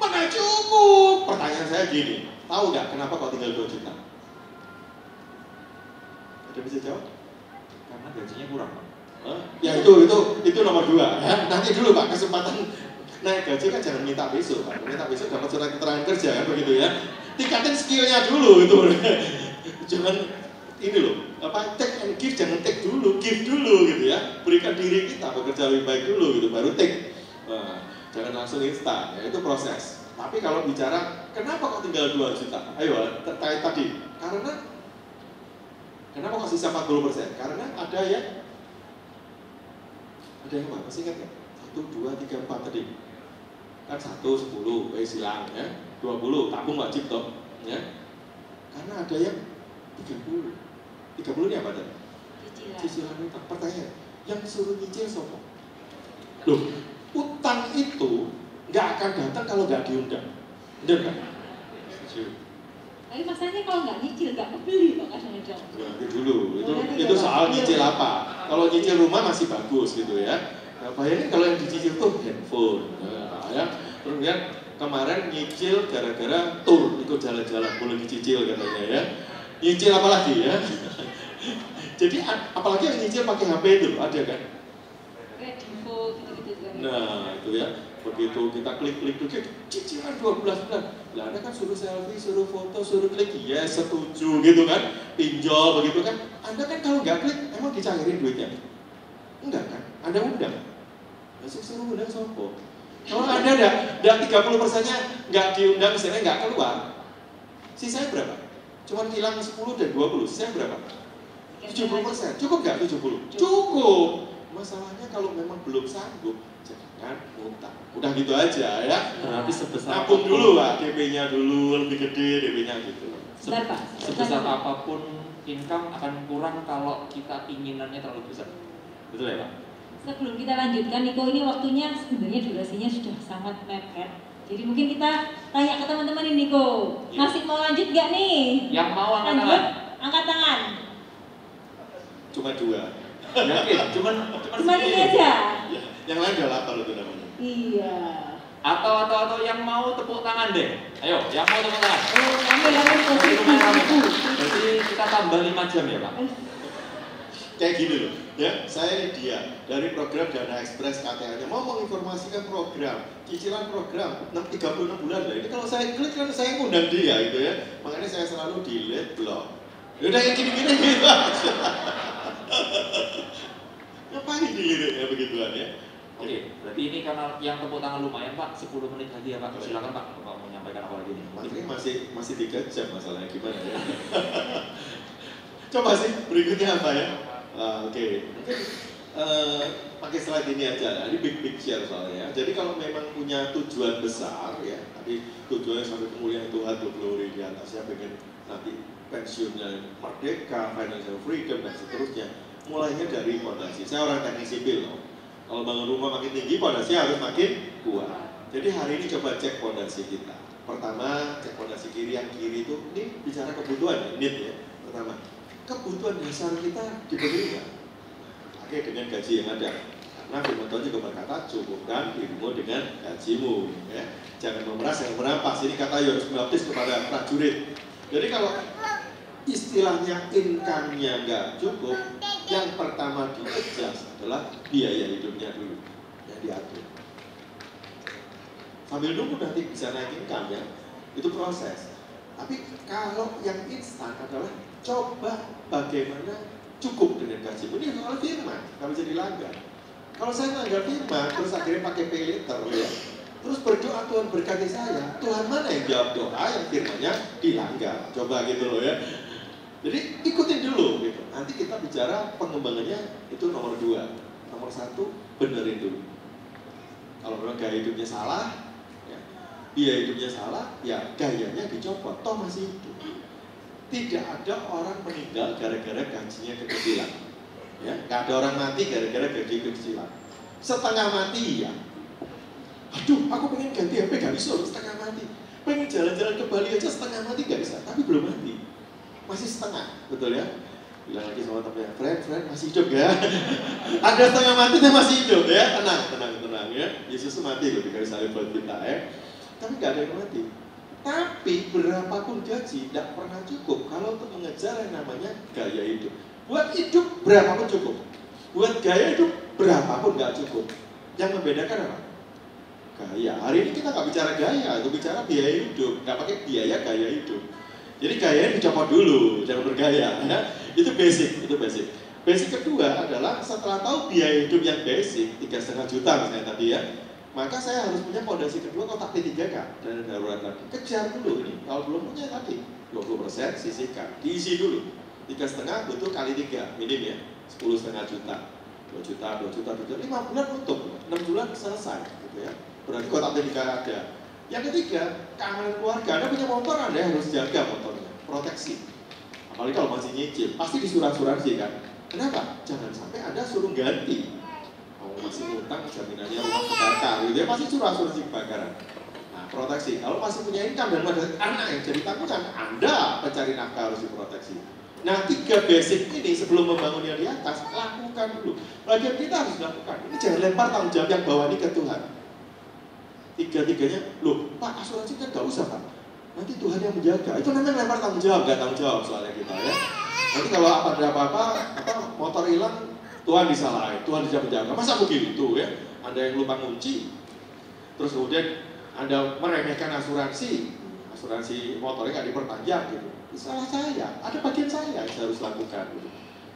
Mana cukup? Pertanyaan saya gini, tahu nggak kenapa kok tinggal 2 juta? Ada yang bisa jawab? Karena gajinya kurang Pak. Ya itu nomor 2 ya. Nanti dulu Pak kesempatan naik gaji kan jangan minta besok Pak. Minta besok dapat surat keterangan kerja kan begitu ya. Tingkatin skillnya dulu itu. Jangan ini loh, apa take and give, jangan take dulu, give dulu gitu ya. Berikan diri kita bekerja lebih baik dulu gitu baru take. Nah, jangan langsung instan ya, itu proses. Tapi kalau bicara kenapa kok tinggal 2 juta? Ayo terkait tadi. Karena kenapa kok sisa 40%? Karena ada yang apa? Masih ingat nggak? 1, 2, 3, 4 tadi. Kan 1, 10, silang ya. 20, tabung wajib toh ya. Karena ada yang 30. 30 ini apa tadi? Cicilan utang. Pertanyaan, yang suruh nyicil siapa? Loh, utang itu nggak akan datang kalau nggak diundang. Benar kan? Tapi masalahnya kalau nggak nyicil, nggak kebeli Pak kadang-kadang. Nanti dulu, itu soal nyicil apa? Kalau nyicil rumah masih bagus gitu ya. Nah, bayangin kalau yang dicicil tuh handphone, nah, ya. Terus lihat kemarin nyicil gara-gara tour ikut jalan-jalan boleh dicicil katanya ya. Nyicil apa lagi ya? Jadi apalagi yang nyicil pakai HP itu ada kan? Info gitu-gitu juga. Nah itu ya, begitu kita klik cicilan 12 bulan. Lah Anda kan suruh selfie, suruh foto, suruh klik, ya setuju gitu kan? Pinjol begitu kan? Anda kan kalau nggak klik emang dicairin duitnya? Enggak kan? Anda undang. Besok suruh undang sopo. Kalau Anda ada 30%-nya nggak diundang, misalnya nggak keluar, sisanya berapa? Cuman hilang 10 dan 20, sisanya berapa? 70%. Cukup nggak 70? Cukup. Masalahnya kalau memang belum sanggup, jangan utang. Udah gitu aja ya. Berarti sebesar nabung dulu Pak, DP-nya dulu lebih gede, DP-nya gitu. Sebentar Pak. Sebesar apapun income akan kurang kalau kita inginannya terlalu besar. Betul ya Pak? Sebelum kita lanjutkan, Niko, ini waktunya sebenarnya durasinya sudah sangat mepet. Jadi mungkin kita tanya ke teman-teman ini, Niko, masih mau lanjut nggak nih? Yang mau angkat lanjut, tangan. angkat tangan. Cuma 2. Yakin? Cuman ini aja. Ya, yang lain udah lapar itu namanya. Iya. Atau yang mau tepuk tangan deh. Ayo, yang mau tepuk tangan. Ambil posisi. Jadi kita tambah 5 jam ya Pak? Kayak gini loh, ya saya dia dari program Dana Express KTA-nya mau menginformasikan program, cicilan program 36 bulan lah. Ini kalau saya klik kan saya ngundang dia gitu ya. Makanya saya selalu delete blog. Udah yang gini-gini gitu aja. Ngapain diliriknya begituan ya? Oke, berarti ini karena yang tepuk tangan lumayan Pak, 10 menit lagi ya Pak. Silakan Pak, Bapak mau menyampaikan apa lagi nih? Materi masih 3 jam masalahnya gimana ya? Coba sih berikutnya apa ya? Oke. Mungkin pakai slide ini aja. Ini big picture soalnya. Jadi kalau memang punya tujuan besar ya, tapi tujuannya sampai kemuliaan Tuhan, untuk glory di atasnya, pengen nanti pensiunnya merdeka, financial freedom dan seterusnya. Mulainya dari fondasi. Saya orang teknik sipil loh. Kalau bangun rumah makin tinggi, fondasi harus makin kuat. Jadi hari ini coba cek fondasi kita. Pertama, cek fondasi kiri. Yang kiri itu, ini bicara kebutuhan, need ya. Pertama, kebutuhan dasar kita dipenuhi nggak? Oke, dengan gaji yang ada. Karena firman Tuhan juga berkata, cukupkan dirimu dengan gajimu. Ya. Jangan memeras yang merampas. Ini kata Yohanes Pembaptis kepada prajurit. Jadi kalau istilahnya income-nya nggak cukup, yang pertama di-adjust adalah biaya hidupnya dulu yang diatur. Sambil nunggu nanti bisa naik income ya, itu proses. Tapi kalau yang instan adalah coba bagaimana cukup dengan gaji. Ini soal firman, nggak bisa dilanggar. Kalau saya melanggar firman, terus akhirnya pakai pay letter ya. Terus berdoa Tuhan berkati saya, Tuhan mana yang jawab doa yang firmannya dilanggar? Coba gitu loh ya. Jadi ikutin dulu gitu. Nanti kita bicara pengembangannya itu nomor 2. Nomor 1 benerin dulu. Kalau memang gaya hidupnya salah, ya, biaya hidupnya salah, ya gayanya dicopot. Toh masih hidup. Tidak ada orang meninggal gara-gara gajinya kekecilan. Ya, nggak ada orang mati gara-gara gaji kekecilan. Setengah mati ya. Aduh, aku pengen ganti HP gak bisa, setengah mati. Pengen jalan-jalan ke Bali aja setengah mati gak bisa, tapi belum mati. Masih setengah, betul ya? Bilang lagi sama temennya, friend masih hidup ya? Ada setengah mati tapi masih hidup ya? Tenang ya. Yesus mati loh di kayu salib buat kita ya. Tapi gak ada yang mati. Tapi berapapun gaji tidak pernah cukup kalau untuk mengejar yang namanya gaya hidup. Buat hidup berapapun cukup. Buat gaya hidup berapapun gak cukup. Yang membedakan apa? Gaya. Hari ini kita nggak bicara gaya, itu bicara biaya hidup. Nggak pakai biaya gaya hidup. Jadi gayanya dicopot dulu, jangan bergaya. Ya. Itu basic, itu basic. Basic kedua adalah setelah tahu biaya hidup yang basic 3,5 juta misalnya tadi ya, maka saya harus punya fondasi kedua kotak P3K dan darurat lagi. Kejar dulu ini. Kalau belum punya tadi 20% sisihkan, diisi dulu. 3,5 butuh kali 3 minim ya, 10,5 juta. 2 juta, 5 bulan untuk 6 bulan selesai gitu ya. Berarti kotak P3K ada. Yang ketiga, keamanan keluarga. Anda punya motor, Anda harus jaga motornya, proteksi. Apalagi kalau masih nyicil, pasti disurat-asuransi kan. Kenapa? Jangan sampai Anda suruh ganti. Kalau masih ngutang, jaminannya rumah kebakar, gitu ya, pasti suruh asuransi kebakaran. Nah, proteksi. Kalau masih punya income dan ada anak yang jadi tanggungan, Anda pencari nafkah harus diproteksi. Nah, 3 basic ini sebelum membangun yang di atas, lakukan dulu. Bagian kita harus lakukan. Ini jangan lempar tanggung jawab yang bawah ini ke Tuhan. 3-3-nya, loh Pak asuransi kan gak usah Pak, nanti Tuhan yang menjaga. Itu namanya lempar tanggung jawab, gak tanggung jawab soalnya kita ya. Nanti kalau apa-apa, motor hilang, Tuhan disalahin, Tuhan tidak menjaga. Masa begitu ya? Ada yang lupa kunci, terus kemudian Anda meremehkan asuransi motornya gak diperpanjang gitu. Salah saya, ada bagian saya yang harus lakukan gitu.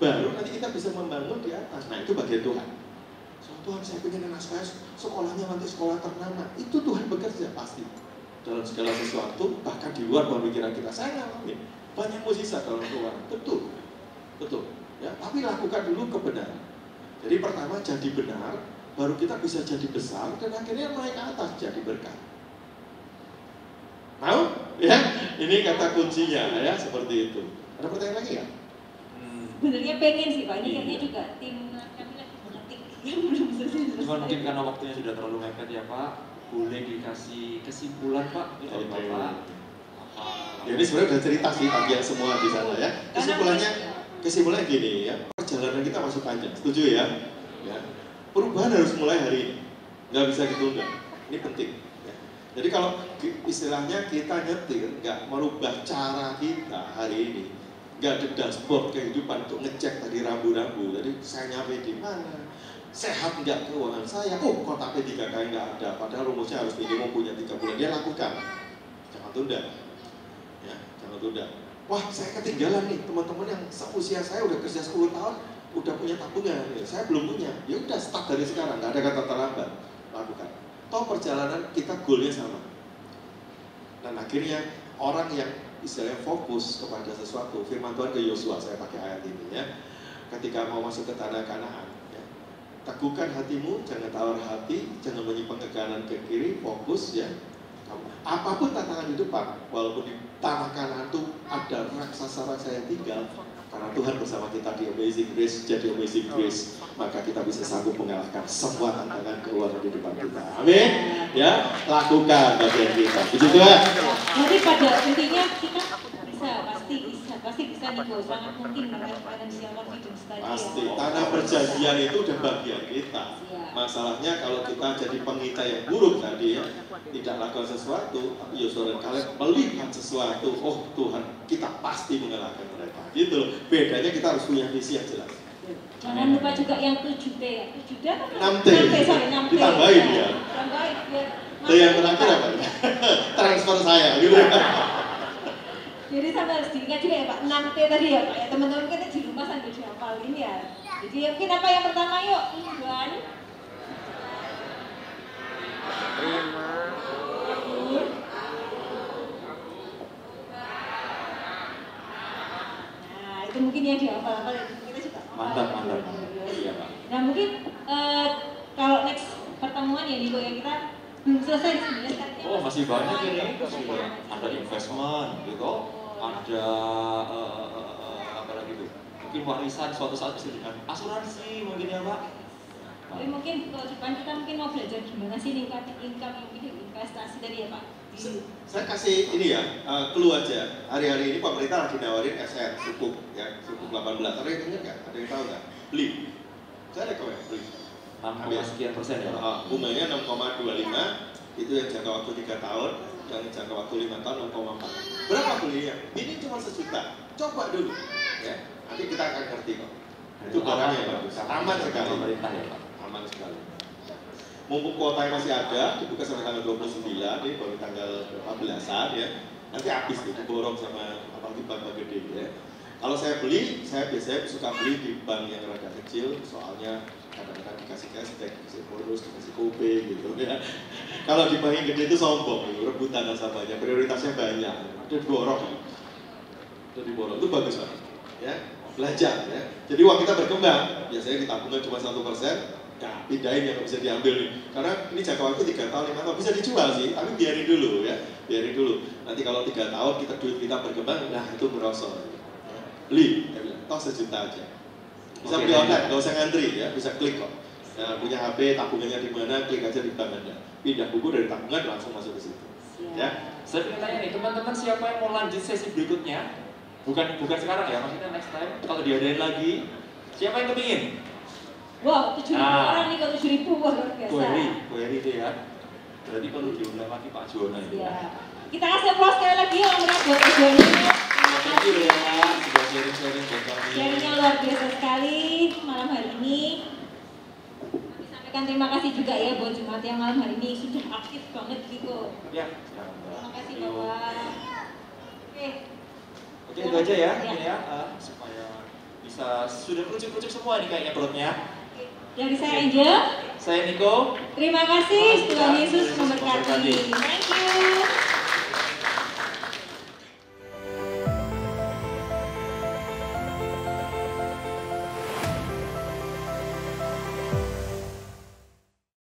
Baru nanti kita bisa membangun di atas. Nah itu bagian Tuhan. Tuhan saya pengen anak saya sekolahnya nanti sekolah ternama. Itu Tuhan bekerja pasti dalam segala sesuatu, bahkan di luar pemikiran kita. Saya ngalamin banyak mukjizat dalam Tuhan, betul ya. Tapi lakukan dulu kebenaran. Jadi pertama jadi benar, baru kita bisa jadi besar dan akhirnya naik ke atas jadi berkat. Tahu ya? Ini kata kuncinya ya, seperti itu. Ada pertanyaan lagi ya? Sebenarnya pengen sih Pak, ini kayaknya juga tim yang belum selesai. Cuma mungkin karena waktunya sudah terlalu mepet ya Pak, boleh dikasih kesimpulan Pak dari Bapak. Ya, ini sebenarnya udah cerita sih bagian semua di sana ya. Kesimpulannya gini ya, perjalanan kita masih panjang, setuju ya? Ya. Perubahan harus mulai hari ini, nggak bisa ditunda. Ini penting. Ya. Jadi kalau istilahnya kita nyetir, nggak merubah cara kita hari ini, nggak ada dashboard kehidupan untuk ngecek tadi rambu-rambu. Jadi saya nyampe di mana? Sehat nggak keuangan saya? Oh, kotak P3K nggak ada. Padahal rumusnya harus minimum punya 3 bulan. Dia lakukan. Jangan tunda. Ya, jangan tunda. wah saya ketinggalan nih, teman-teman yang seusia saya udah kerja 10 tahun, udah punya tabungan, ya, saya belum punya. Ya udah start dari sekarang, nggak ada kata terlambat, lakukan. Toh perjalanan kita goalnya sama. Dan akhirnya orang yang istilahnya fokus kepada sesuatu, firman Tuhan ke Yosua, saya pakai ayat ini ya, ketika mau masuk ke tanah Kanaan, ya, teguhkan hatimu, jangan tawar hati, jangan menyimpang ke kanan ke kiri, fokus ya. Apapun tantangan di depan, walaupun di tanah Kanaan itu ada raksasa-raksasa yang tinggal, karena Tuhan bersama kita di Amazing Grace, jadi Amazing Grace, maka kita bisa sanggup mengalahkan semua tantangan keluar di depan kita. Amin. Ya, lakukan bagian kita. Puji Tuhan. Jadi pada intinya kita pasti bisa nih bos, sangat mungkin dengan financial confidence tadi. Pasti, ya. tanah perjanjian itu udah bagian kita. Masalahnya kalau kita jadi pengintai yang buruk tadi ya, tidak lakukan sesuatu, tapi Yosua dan Kaleb melihat sesuatu, oh Tuhan, kita pasti mengalahkan mereka. Gitu loh. Bedanya kita harus punya visi yang jelas. Jangan lupa juga yang 7T ya. 7T apa? 6T. 6T. Ditambahin ya. Tambahin biar. T yang terakhir apa? Transfer saya gitu. Jadi sampai harus diingat juga ya Pak, 6T tadi ya Pak ya, teman-teman kita di rumah sambil dihafalin ya. Jadi mungkin apa yang pertama yuk, Iwan. Nah itu mungkin yang dihafal-hafal ya, kita juga Mantap. Iya Pak. Nah mungkin kalau next pertemuan ya Niko ya, kita belum selesai sebenarnya sekarang. Oh masih banyak ini, ada investment gitu, ada apa lagi tuh? Mungkin warisan suatu saat bisa dengan asuransi mungkin ya Pak. Tapi mungkin kalau depan kita mungkin mau belajar gimana sih income yang investasi tadi ya Pak. Saya kasih ini ya, clue aja. Hari-hari ini pemerintah lagi nawarin SR, sukuk ya, sukuk 18. Ada yang dengar nggak? Ada yang tahu nggak? Beli. Saya rekomen beli. 6,sekian% ya Pak. Bunganya 6,25, itu yang jangka waktu 3 tahun, yang jangka waktu 5 tahun 6,4. Berapa belinya? Ini cuma 1 juta. Coba dulu, ya. Nanti kita akan ngerti kok. Itu barangnya yang bagus. Aman sekali. Pemerintah ya Pak. Aman sekali. Mumpung kuotanya masih ada, dibuka sampai tanggal 29, ini baru tanggal 14-an ya. Nanti habis itu diborong sama apalagi bank gede ya. Kalau saya beli, saya biasanya suka beli di bank yang rada kecil, soalnya kadang-kadang dikasih cashback, dikasih bonus, dikasih kope gitu ya. Kalau di bank yang gede itu sombong, rebutan nasabahnya, prioritasnya banyak, itu diborong. Itu bagus banget ya. Belajar ya. Jadi uang kita berkembang, biasanya ditabungkan cuma 1%. Nah, pindahin yang bisa diambil nih. Karena ini jangka waktu 3 tahun, 5 tahun bisa dijual sih, tapi biarin dulu ya. Biarin dulu. Nanti kalau 3 tahun duit kita berkembang, nah itu merosot. Beli, ya bilang, toh 1 juta aja. Bisa beli online, nggak usah ngantri ya, bisa klik kok. Nah, punya HP, tabungannya di mana, klik aja di bank Anda. Pindah buku dari tabungan langsung masuk ke situ. Ya. Saya ingin tanya nih, teman-teman siapa yang mau lanjut sesi berikutnya? Bukan sekarang ya, maksudnya next time kalau diadain lagi, siapa yang kepingin? Wow, 7.000 orang nih, kalau 7.000 luar biasa. Query itu ya. Berarti perlu diundang lagi Pak Juwana itu. Ya. Kita kasih applause sekali lagi yang berat buat Pak Juwana. Thank you ya Pak, sudah sharing-sharing buat kami. Sharingnya luar biasa sekali malam hari ini. Kami sampaikan terima kasih juga ya buat jemaat yang malam hari ini sudah aktif banget gitu. Ya. Terima kasih Bapak. Oke, itu aja ya, ini ya, supaya bisa sudah kerucuk-kerucuk semua nih kayaknya perutnya. Dari saya Angel. Saya Niko. Terima kasih, Tuhan Yesus memberkati. Thank you.